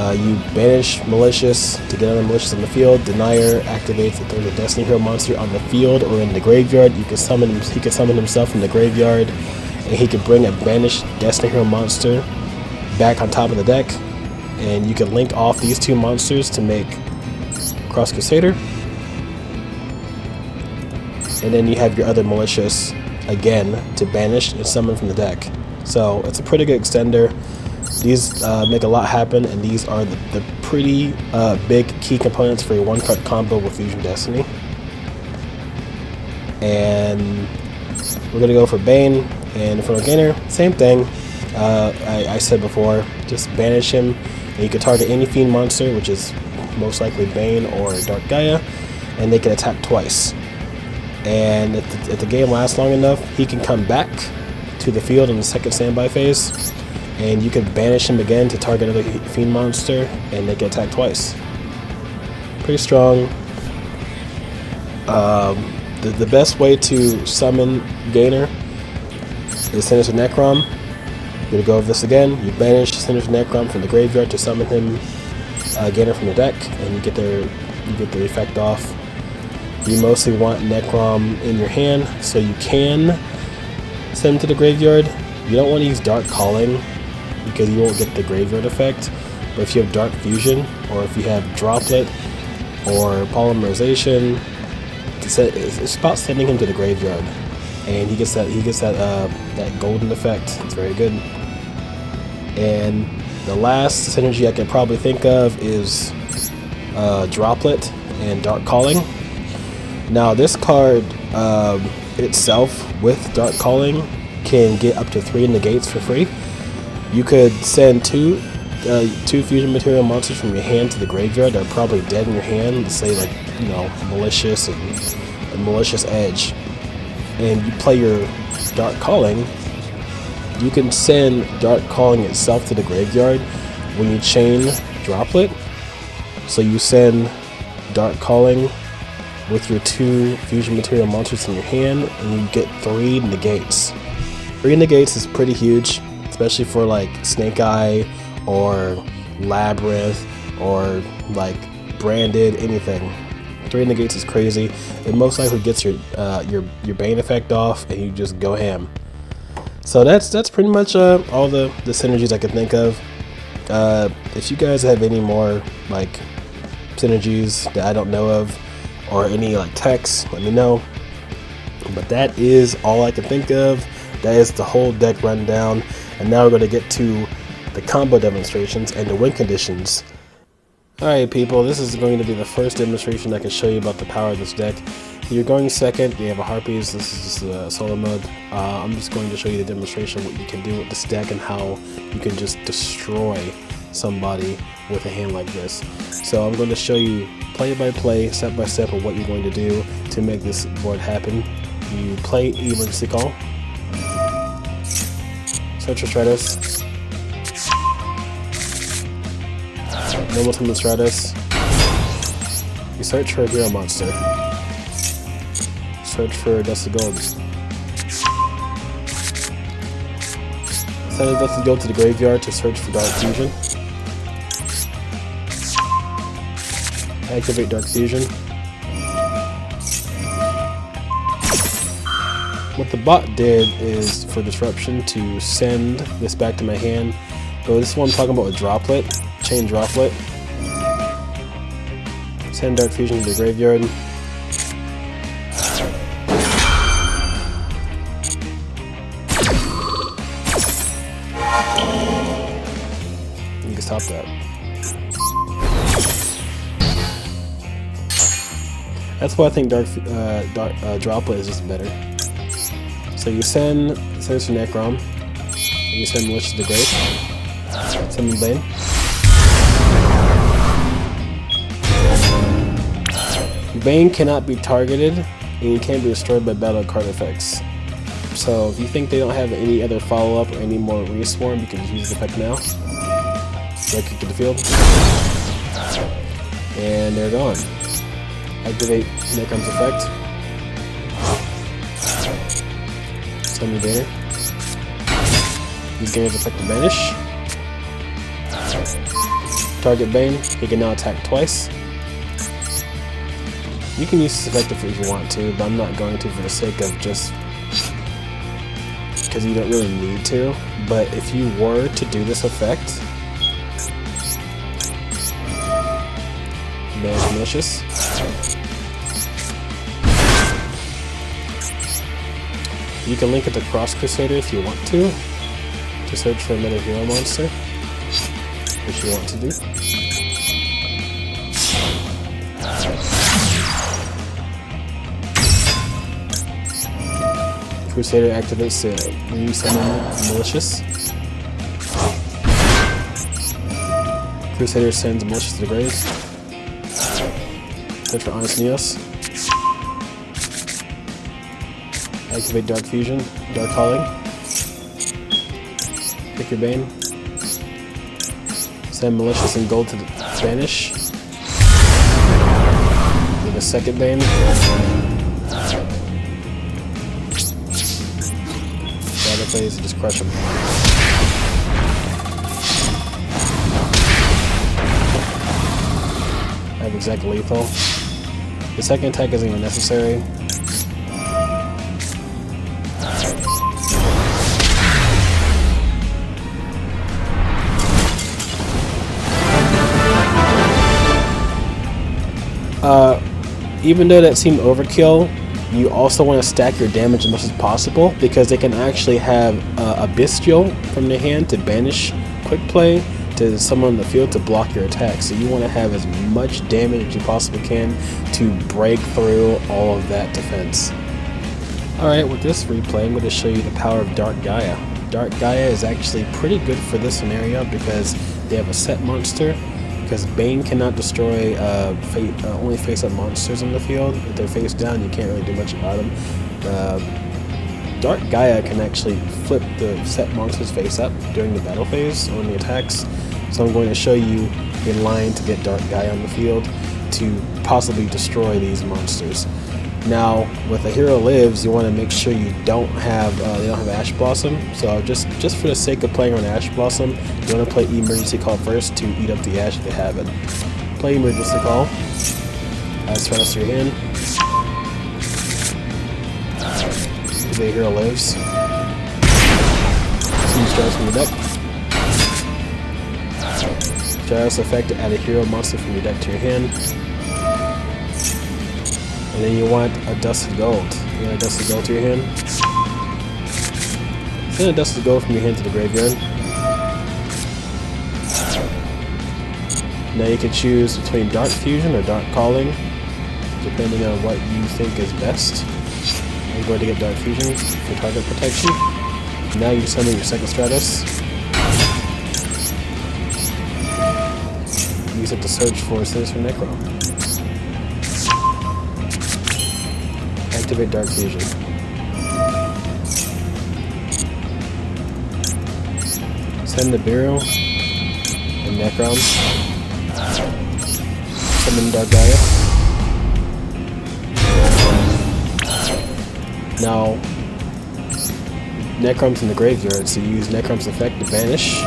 You banish Malicious to get other Malicious in the field. Denier activates if there's a Destiny hero monster on the field or in the graveyard. You can summon him. He can summon himself in the graveyard, and he can bring a banished Destiny hero monster back on top of the deck. And you can link off these two monsters to make Cross Crusader. And then you have your other Malicious again to banish and summon from the deck. So it's a pretty good extender. These make a lot happen, and these are the pretty big key components for your 1-card combo with Fusion Destiny. And we're going to go for Bane and Infernal Gainer. Same thing. I said before, just banish him, and you can target any Fiend monster, which is most likely Bane or Dark Gaia, and they can attack twice. And if the game lasts long enough, he can come back to the field in the second standby phase, and you can banish him again to target another Fiend monster, and they can attack twice. Pretty strong. The best way to summon Gainer is Sinister Necrom. You're going to go over this again. You banish Sinister Necrom from the graveyard to summon him, Gainer from the deck, and you get the effect off. You mostly want Necrom in your hand, so you can send him to the graveyard. You don't want to use Dark Calling because you won't get the graveyard effect. But if you have Dark Fusion, or if you have Droplet or Polymerization, it's about sending him to the graveyard, and he gets that golden effect. It's very good. And The last synergy I can probably think of is Droplet and Dark Calling. Now this card itself with Dark Calling can get up to 3 negates for free. You could send two fusion material monsters from your hand to the graveyard that are probably dead in your hand. Let's say like, you know, Malicious and Malicious Edge, and you play your Dark Calling. You can send Dark Calling itself to the graveyard when you chain Droplet. So you send Dark Calling with your 2 fusion material monsters in your hand, and you get 3 negates. 3 negates is pretty huge, especially for like Snake Eye or Labyrinth or like Branded, anything. 3 negates is crazy. It most likely gets your Bane effect off, and you just go ham. So that's pretty much all the synergies I can think of. If you guys have any more like synergies that I don't know of, or any like techs, let me know. But that is all I can think of. That is the whole deck rundown, and now we're going to get to the combo demonstrations and the win conditions. Alright people, this is going to be the first demonstration I can show you about the power of this deck. You're going second, you have a Harpies, this is just solo mode. I'm just going to show you the demonstration, what you can do with this deck and how you can just destroy somebody with a hand like this. So I'm going to show you play by play, step by step of what you're going to do to make this board happen. You play Emergency Call, search for Stratos, normal summon Stratos, you search for a hero monster, search for Dusty Gold, send a Dusty Gold to the graveyard to search for Dark Fusion, activate Dark Fusion. What the bot did is for disruption to send this back to my hand. So this is what I'm talking about with Droplet. Chain Droplet. Send Dark Fusion to the graveyard. You can stop that. That's why I think Droplet is just better. So you send Sinister Necrom, and you send Malicious to the grave. Send Bane. Bane cannot be targeted, and you can't be destroyed by battle card effects. So if you think they don't have any other follow-up or any more reswarm, you can just use the effect now. Right click to the field. And they're gone. Activate Necrom's effect. Summon Banner. Use Banner's effect to banish. Target Bane, he can now attack twice. You can use this effect if you want to, but I'm not going to for the sake of just because you don't really need to. But if you were to do this effect, banish Malicious. You can link it to Cross Crusader if you want to search for another hero monster, which you want to do. Crusader activates to resummon Malicious. Crusader sends Malicious to the grave. Search for Honest Neos. Activate Dark Fusion, Dark Calling. Pick your Bane. Send Malicious and Gold to the Banish. With a second Bane. Battle phase and just crush him. I have exact lethal. The second attack isn't even necessary. Even though that seemed overkill, you also want to stack your damage as much as possible because they can actually have a Bestial from their hand to banish Quick Play, to someone on the field to block your attack. So you want to have as much damage as you possibly can to break through all of that defense. Alright, with this replay, I'm going to show you the power of Dark Gaia. Dark Gaia is actually pretty good for this scenario because they have a set monster. Because Bane cannot destroy only face-up monsters in the field. If they're face down, you can't really do much about them. Dark Gaia can actually flip the set monsters face up during the battle phase on the attacks. So I'm going to show you a line to get Dark Gaia on the field to possibly destroy these monsters. Now, with a hero lives, you want to make sure you don't have they don't have Ash Blossom. So just for the sake of playing on Ash Blossom, you want to play Emergency Call first to eat up the Ash if they have it. Play Emergency Call. Add Stratos to your hand. The hero lives. Choose Stratos from your deck. Stratos effect to add a hero monster from your deck to your hand. And then you want a Dusted Gold. You want a Dusted Gold to your hand. Send a Dusted Gold from your hand to the graveyard. Now you can choose between Dark Fusion or Dark Calling, depending on what you think is best. I'm going to get Dark Fusion for target protection. Now you summon your second Stratos. Use it to search for Sinister Necro. Activate Dark Fusion. Send Nibiru and Necron. Summon Dark Gaia. Now, Necrom's in the graveyard, so you use Necrom's effect to vanish.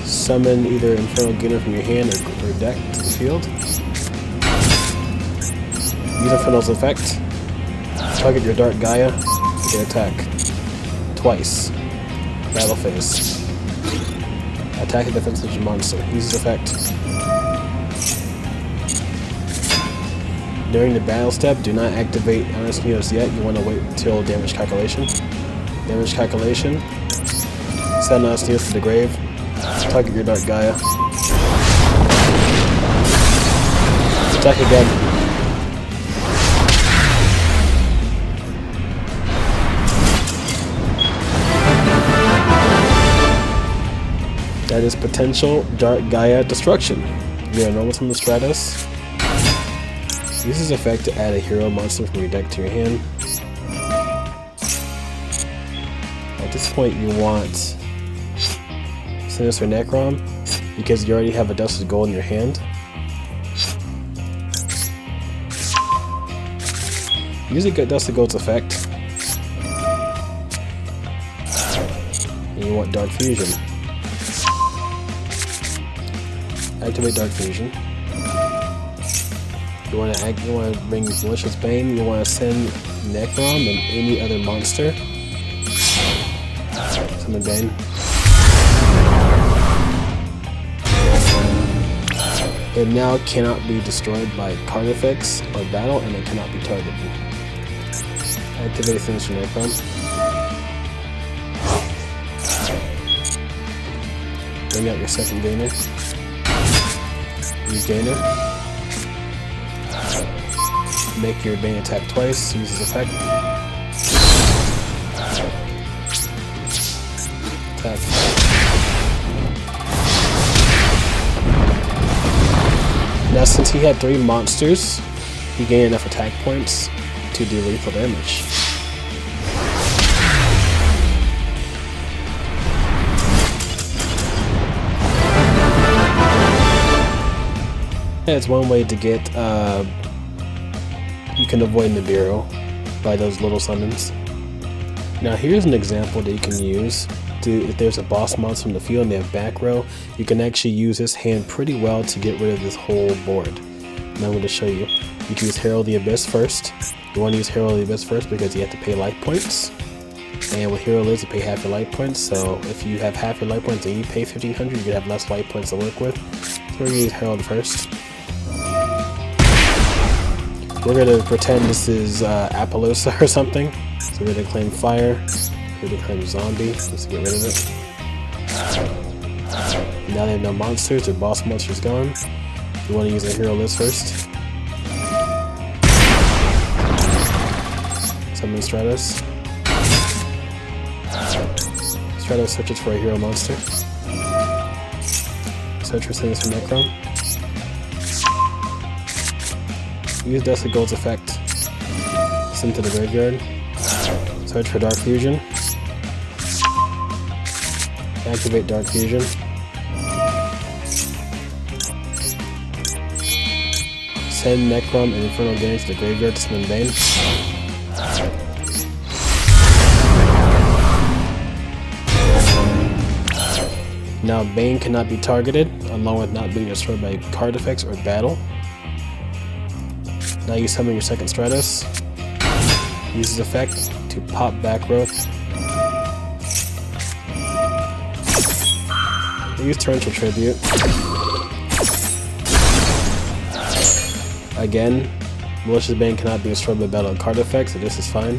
Summon either Infernal Gunner from your hand or deck to the field. Use Infernal's effect. Target your Dark Gaia to get attack. Twice. Battle phase. Attack a defensive monster. Use his effect. During the battle step, do not activate Honest Neos yet. You want to wait until damage calculation. Damage calculation. Send Honest Neos to the grave. Target your Dark Gaia. Attack again. That is potential Dark Gaia destruction. You are normal from the Stratos. Use his effect to add a hero monster from your deck to your hand. At this point you want Sinister Necron because you already have a Dusted Gold in your hand. Use a good Dusted Gold's effect. And you want Dark Fusion. Activate Dark Fusion. You want to bring Malicious Bane. You want to send Necrom and any other monster. Summon Bane. It now cannot be destroyed by card effects or battle, and it cannot be targeted. Activate Sinister Necrom. Bring out your second Gainer. Use Gainer. Make your Bane attack twice. Use his effect. Attack. Now, since he had 3 monsters, he gained enough attack points to do lethal damage. That's one way to get, you can avoid Nibiru by those little summons. Now here's an example that you can use if there's a boss monster in the field and they have back row, you can actually use this hand pretty well to get rid of this whole board. And I'm going to show you. You can use Herald the Abyss first. You want to use Herald the Abyss first because you have to pay life points. And with Hero Lives, you pay half your life points. So if you have half your life points and you pay 1,500, you can have less life points to work with. So we're going to use Herald first. We're going to pretend this is Appaloosa or something. So we're going to claim fire. Here becomes zombie, just to get rid of it. Now they have no monsters, their boss monster's gone. You want to use a hero list first. Summon Stratos. Stratos searches for a hero monster. Search for things from Necrom. Use Dust of Gold's effect. Send to the graveyard. Search for Dark Fusion. Activate Dark Fusion. Send Necrom and Infernal Gaia to the graveyard to summon Bane. Now Bane cannot be targeted, along with not being destroyed by card effects or battle. Now you summon your second Stratos. Use his effect to pop back growth. Use Torrential Tribute. Again, Malicious Bane cannot be destroyed by battle and card effects, so this is fine.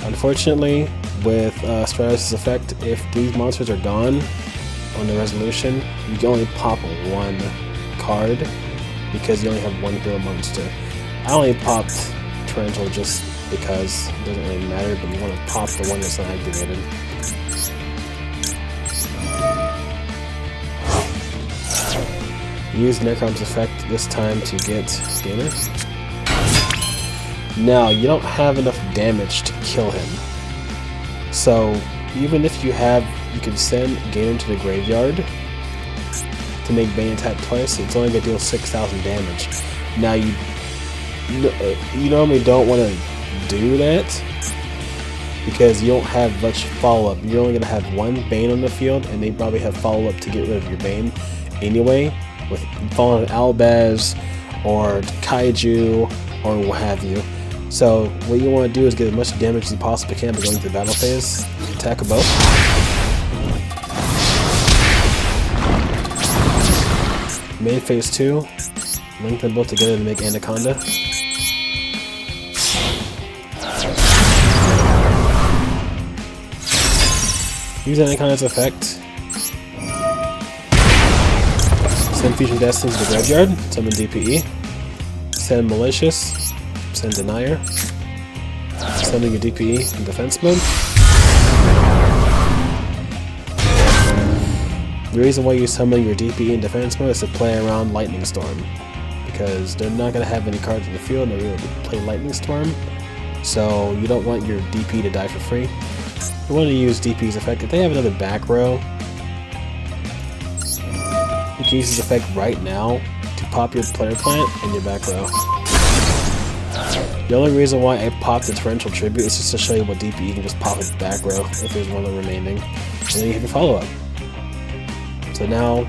Unfortunately, with Stratos' effect, if these monsters are gone on the resolution, you can only pop one card because you only have one hero monster. I only popped Torrential just because it doesn't really matter, but you want to pop the one that's not activated. Use Necrom's effect this time to get Gamer. Now, you don't have enough damage to kill him. So, even if you can send Gamer to the graveyard to make Bane attack twice, it's only going to deal 6,000 damage. Now, you normally don't want to do that because you don't have much follow-up. You're only going to have one Bane on the field, and they probably have follow-up to get rid of your Bane anyway, with following Albaz or Kaiju or what have you. So what you want to do is get as much damage as you possibly can by going to the battle phase. Attack a both. Main phase 2. Link them both together to make Anaconda. Use Anaconda's effect. Send Fusion Destiny to the graveyard. Summon DPE. Send Malicious. Send Denier. Sending your DPE in defense mode. The reason why you summon your DPE in defense mode is to play around Lightning Storm, because they're not going to have any cards in the field and they're going to play Lightning Storm, so you don't want your DP to die for free. You want to use DP's effect. If they have another back row, you can use his effect right now to pop your player plant in your back row. The only reason why I popped the Torrential Tribute is just to show you what DPE you can just pop its back row if there's one remaining. And then you have your follow-up. So now,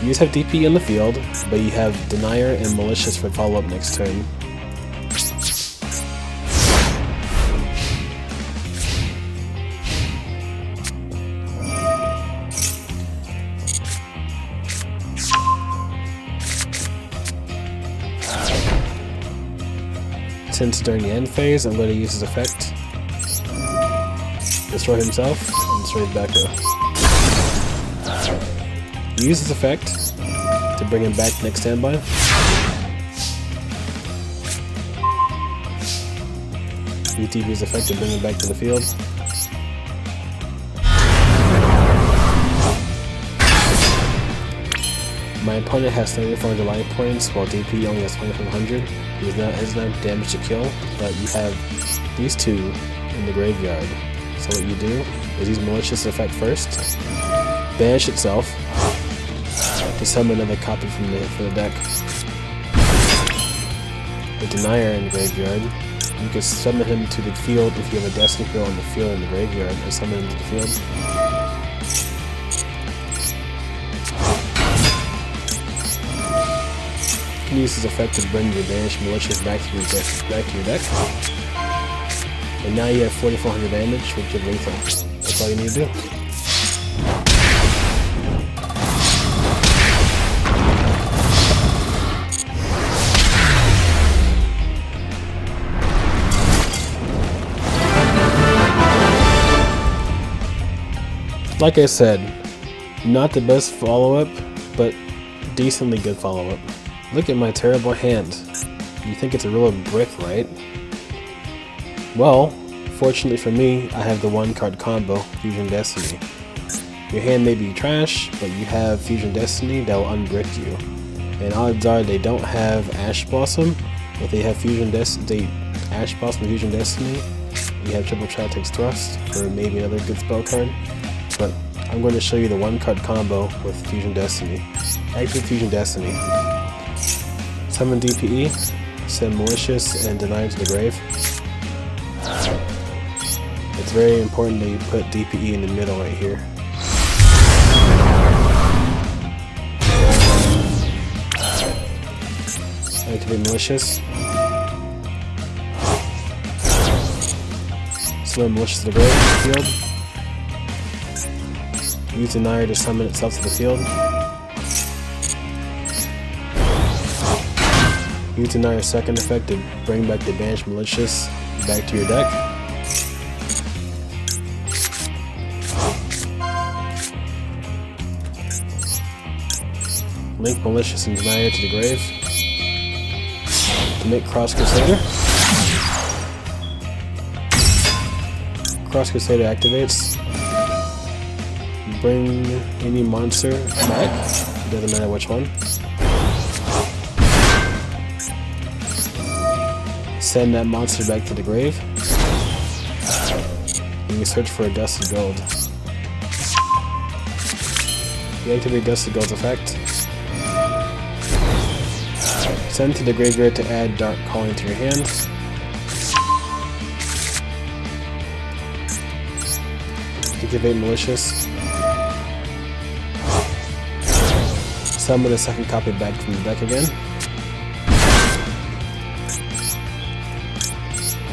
you just have DPE in the field, but you have Denier and Malicious for follow-up next turn. Since during the end phase, I'm going to use his effect. Destroy himself, and destroy his back row. Use his effect to bring him back next standby. Use DP's effect to bring him back to the field. My opponent has 3,400 life points, while DP only has 2,500. He has not damage to kill, but you have these two in the graveyard. So what you do is use Malicious effect first, banish itself, to summon another copy from the deck. The Denier in the graveyard, you can summon him to the field if you have a Destiny Hero on the field in the graveyard, and summon him to the field. You can use his effect to bring your banished Malicious back to your deck. And now you have 4,400 damage with your lethal. That's all you need to do. Like I said, not the best follow-up, but decently good follow-up. Look at my terrible hand. You think it's a real brick, right? Well, fortunately for me, I have the 1-card combo, Fusion Destiny. Your hand may be trash, but you have Fusion Destiny that will unbrick you. And odds are they don't have Ash Blossom. If they have Ash Blossom Fusion Destiny, you have Triple Stratos Thrust for maybe another good spell card. But I'm going to show you the 1-card combo with Fusion Destiny. Activate Fusion Destiny. Summon DPE, send Malicious, and deny to the grave. It's very important that you put DPE in the middle right here. Activate Malicious. Summon Malicious to the grave field. Use Denier to summon itself to the field. Use Denier's second effect to bring back the banished Malicious back to your deck. Link Malicious and Denier to the grave to make Cross Crusader. Cross Crusader activates. Bring any monster back, doesn't matter which one. Send that monster back to the grave. And you search for a Dusted Gold. You activate Dusted Gold's effect. Send to the graveyard to add Dark Gaia to your hand. Activate Malicious. Summon a second copy back from the deck again.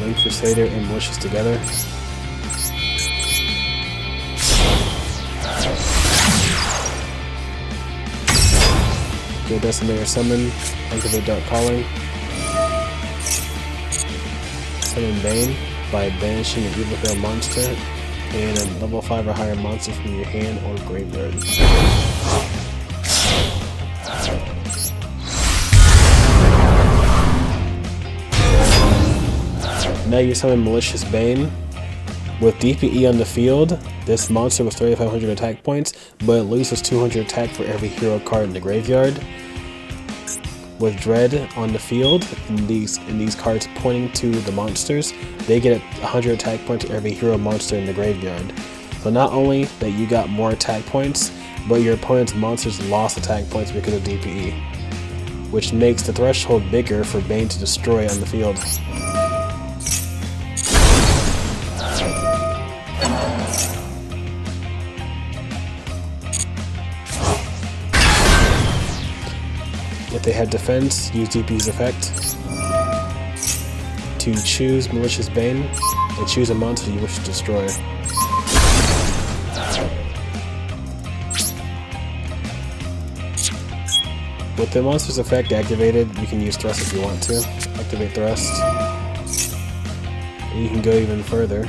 Link Crusader and Malicious together. Go Decimator Summon, activate Dark Calling. Summon Bane by banishing an Evil Hero monster and a level 5 or higher monster from your hand or graveyard. Now you summon Malicious Bane. With DPE on the field, this monster was 3,500 attack points, but it loses 200 attack for every hero card in the graveyard. With Dread on the field, and these cards pointing to the monsters, they get 100 attack points to every hero monster in the graveyard. So not only that you got more attack points, but your opponent's monsters lost attack points because of DPE, which makes the threshold bigger for Bane to destroy on the field. If they have defense, use DP's effect to choose Malicious Bane and choose a monster you wish to destroy. With the monster's effect activated, you can use Thrust if you want to. Activate Thrust. And you can go even further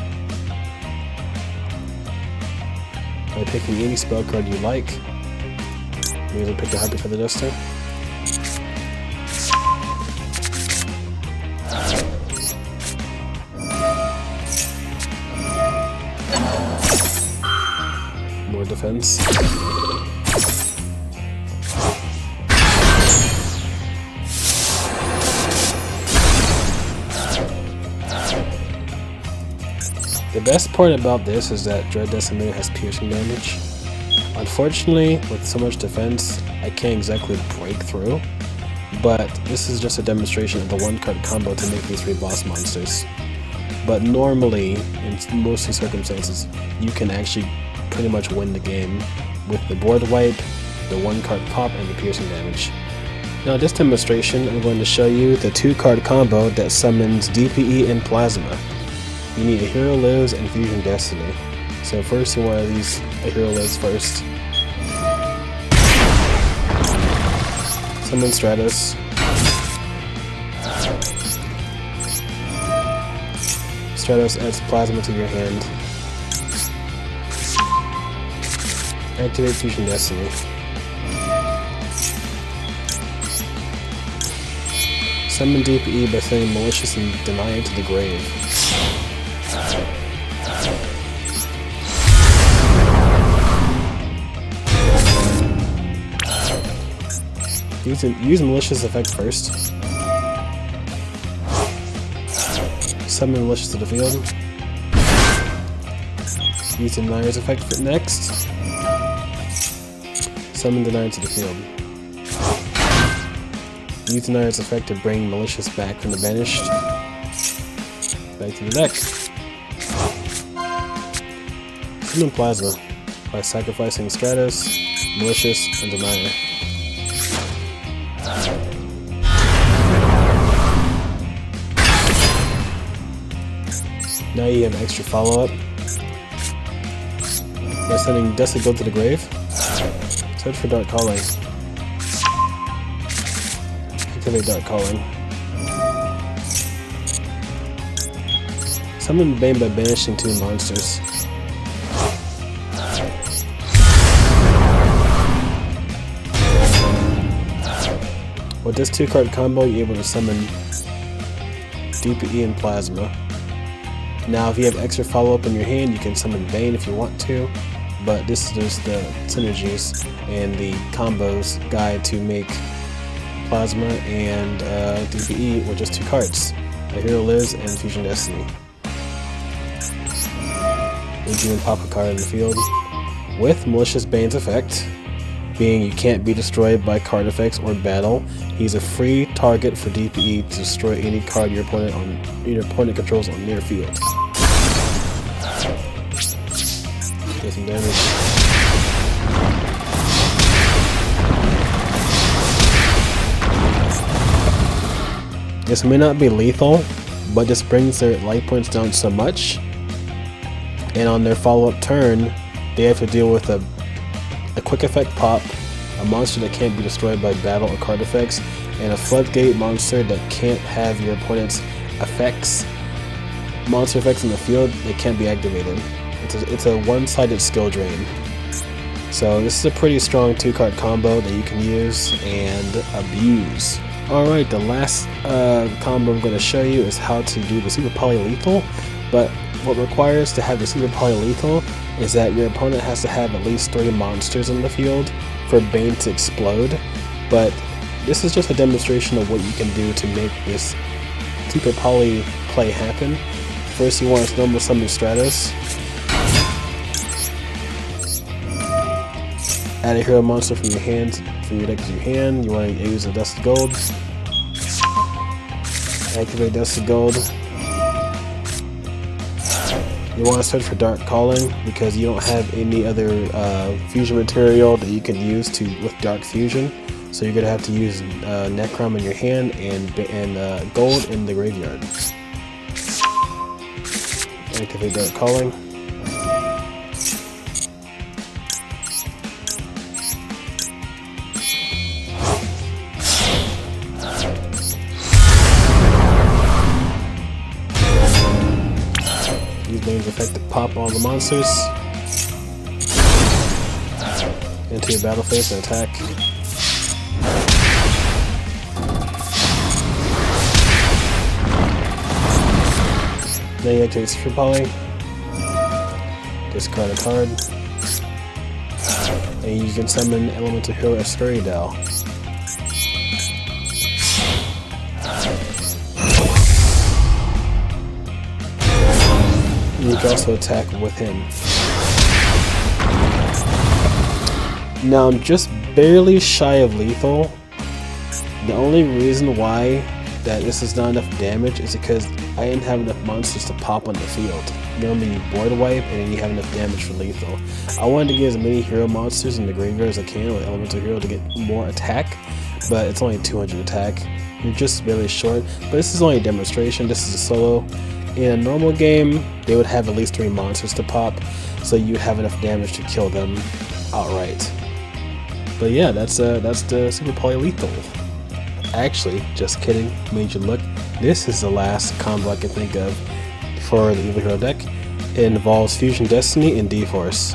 by picking any spell card you like. Maybe pick the Hyper Feather Duster. More defense. The best part about this is that Dread Decimator has piercing damage. Unfortunately, with so much defense, I can't exactly break through, but this is just a demonstration of the 1-card combo to make these 3 boss monsters. But normally, in most circumstances, you can actually pretty much win the game with the board wipe, the 1-card pop, and the piercing damage. Now, this demonstration, I'm going to show you the 2-card combo that summons DPE and Plasma. You need a Hero Lives and Fusion Destiny. So first you want to use a Hero Lives first. Summon Stratos. Stratos adds Plasma to your hand. Activate Fusion Destiny. Summon DPE by sending Malicious and Deny into the grave. Use Malicious effect first. Summon Malicious to the field. Use Denyer's effect for next. Summon Denier to the field. Use Denier's effect to bring Malicious back from the banished. Back to the deck. Summon Plasma by sacrificing Stratos, Malicious, and Denier. Now you have extra follow-up. By sending Dusted Gold to the grave. Search for Dark Calling. Activate Dark Calling. Summon Bane by banishing 2 monsters. With this 2-card combo, you're able to summon DPE and Plasma. Now, if you have extra follow-up in your hand, you can summon Bane if you want to, but this is just the Synergies and the combos guide to make Plasma and DPE with just 2 cards. A Hero Lives and Fusion Destiny. You can pop a card in the field with Malicious Bane's effect, being you can't be destroyed by card effects or battle. He's a free target for DPE to destroy any card your opponent controls on their field. Get some damage. This may not be lethal, but this brings their life points down so much, and on their follow-up turn, they have to deal with a quick effect pop, a monster that can't be destroyed by battle or card effects, and a floodgate monster that can't have your opponent's monster effects in the field that can't be activated. It's a one-sided skill drain. So this is a pretty strong 2-card combo that you can use and abuse. Alright, the last combo I'm going to show you is how to do the Super Polylethal, but what requires to have the Super Polylethal is that your opponent has to have at least 3 monsters in the field for Bane to explode, but this is just a demonstration of what you can do to make this Super Poly play happen. First you want to normal summon Stratos. Add a hero monster from your hand, from your deck to your hand. You want to use a Dusted Gold. Activate Dusted Gold. You want to search for Dark Calling because you don't have any other fusion material that you can use with Dark Fusion. So you're gonna have to use Necrom in your hand and gold in the graveyard. Activate Dark Calling. Bane's effect to pop all the monsters into your battle phase and attack. Now you activate Super Poly, discard a card, and you can summon Elemental Hero Asteroidal. You can also attack with him. Now I'm just barely shy of lethal. The only reason why that this is not enough damage is because I didn't have enough monsters to pop on the field. Normally you board wipe and then you have enough damage for lethal. I wanted to get as many hero monsters in the graveyard as I can with Elemental Hero to get more attack, but it's only 200 attack. You're just barely short, but this is only a demonstration. This is a solo. In a normal game, they would have at least 3 monsters to pop, so you have enough damage to kill them outright. But yeah, that's the Super Polylethal. Actually, just kidding, made you look. This is the last combo I can think of for the Evil Hero deck. It involves Fusion Destiny and D-Force.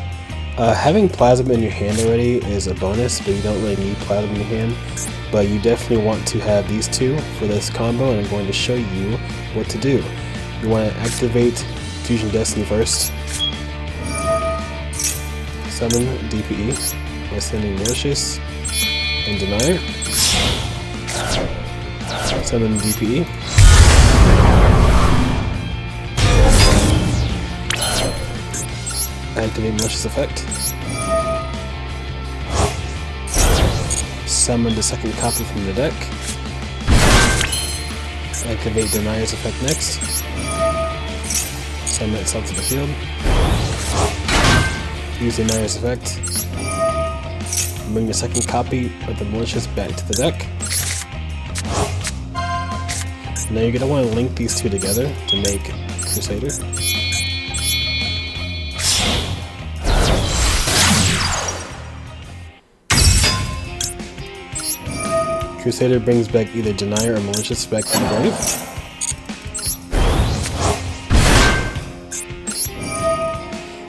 Having plasma in your hand already is a bonus, but you don't really need plasma in your hand. But you definitely want to have these two for this combo, and I'm going to show you what to do. You want to activate Fusion Destiny first. Summon DPE by sending Malicious and Denier. Summon DPE. Activate Malicious effect. Summon the second copy from the deck. Activate Denier's effect next. Summon itself to the field. Use Denier's effect. Bring the second copy of the Malicious back to the deck. Now you're going to want to link these two together to make Crusader. Crusader brings back either Denier or Malicious back to the grave.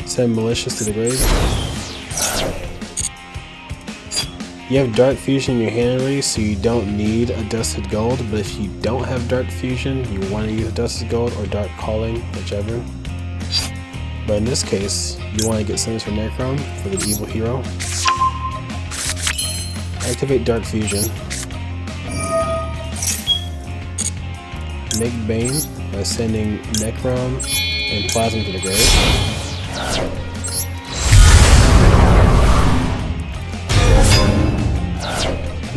Send Malicious to the grave. You have Dark Fusion in your hand already, so you don't need a Dusted Gold, but if you don't have Dark Fusion, you want to use Dusted Gold or Dark Calling, whichever. But in this case, you want to get Summons for Necron for the evil hero. Activate Dark Fusion. Make Bane by sending Necron and Plasma to the grave.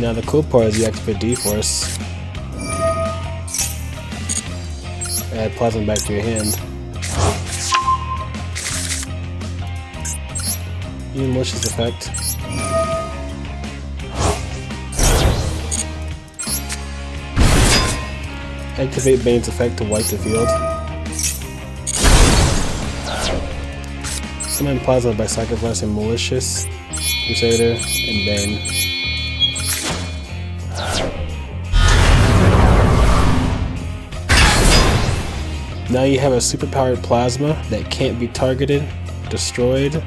Now the cool part is you activate D-Force. Add Plasma back to your hand. Use Malicious effect. Activate Bane's effect to wipe the field. Summon Plasma by sacrificing Malicious, Crusader, and Bane. Now you have a superpowered Plasma that can't be targeted, destroyed,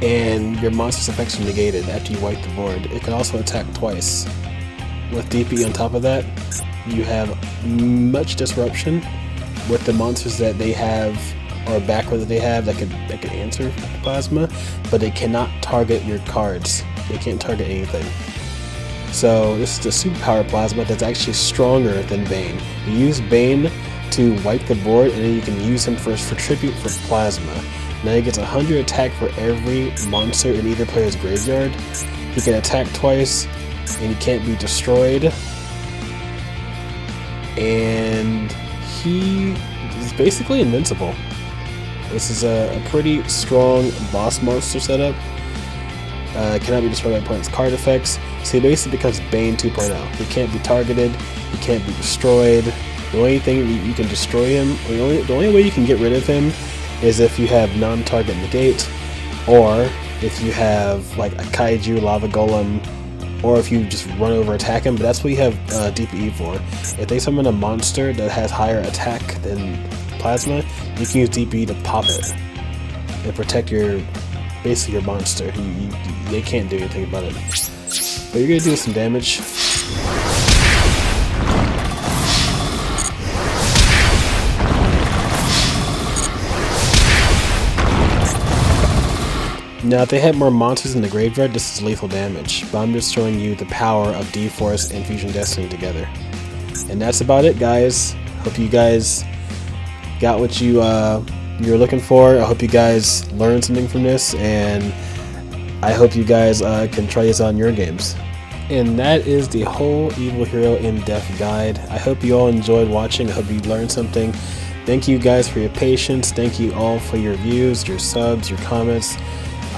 and your monster's effects are negated after you wipe the board. It can also attack twice. With DP on top of that, you have much disruption with the monsters that they have, or backrow that they have that could answer Plasma, but they cannot target your cards. They can't target anything. So this is the superpowered Plasma that's actually stronger than Bane. You use Bane to wipe the board, and then you can use him for tribute for Plasma. Now he gets 100 attack for every monster in either player's graveyard. He can attack twice, and he can't be destroyed. And he is basically invincible. This is a pretty strong boss monster setup. Cannot be destroyed by opponent's card effects. So he basically becomes Bane 2.0. He can't be targeted, he can't be destroyed. The only thing you can destroy him, the only way you can get rid of him is if you have non-target negate, or if you have like a Kaiju, Lava Golem, or if you just run over attack him, but that's what you have DPE for. If they summon a monster that has higher attack than Plasma, you can use DPE to pop it and protect basically your monster. They can't do anything about it. But you're gonna do some damage. Now, if they had more monsters in the graveyard, this is lethal damage, but I'm just showing you the power of D-Force and Fusion Destiny together. And that's about it, guys. Hope you guys got what you were looking for. I hope you guys learned something from this, and I hope you guys can try this on your games. And that is the whole Evil Hero in-depth guide. I hope you all enjoyed watching. I hope you learned something. Thank you guys for your patience. Thank you all for your views, your subs, your comments.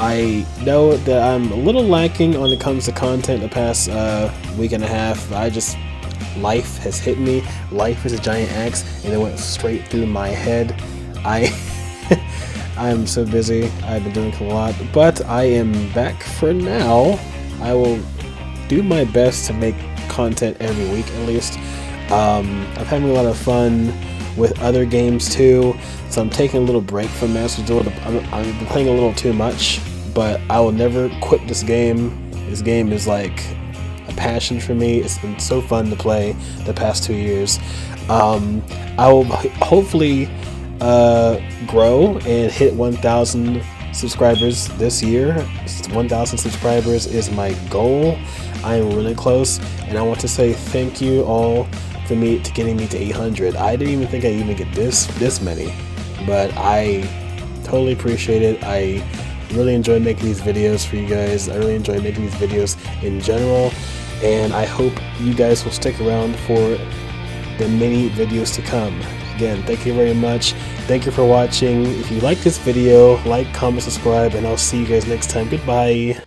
I know that I'm a little lacking when it comes to content the past week and a half. Life has hit me. Life is a giant axe, and it went straight through my head. I'm so busy. I've been doing a lot, but I am back for now. I will do my best to make content every week at least. I'm having a lot of fun with other games too. So I'm taking a little break from Master Duel. I'm playing a little too much, but I will never quit this game. This game is like a passion for me. It's been so fun to play the past 2 years. I will hopefully grow and hit 1,000 subscribers this year. 1,000 subscribers is my goal. I am really close, and I want to say thank you all for getting me to 800. I didn't even think I'd even get this many, but I totally appreciate it. I really enjoy making these videos for you guys. I really enjoy making these videos in general, and I hope you guys will stick around for the many videos to come. Again, thank you very much. Thank you for watching. If you like this video, like, comment, subscribe, and I'll see you guys next time. Goodbye.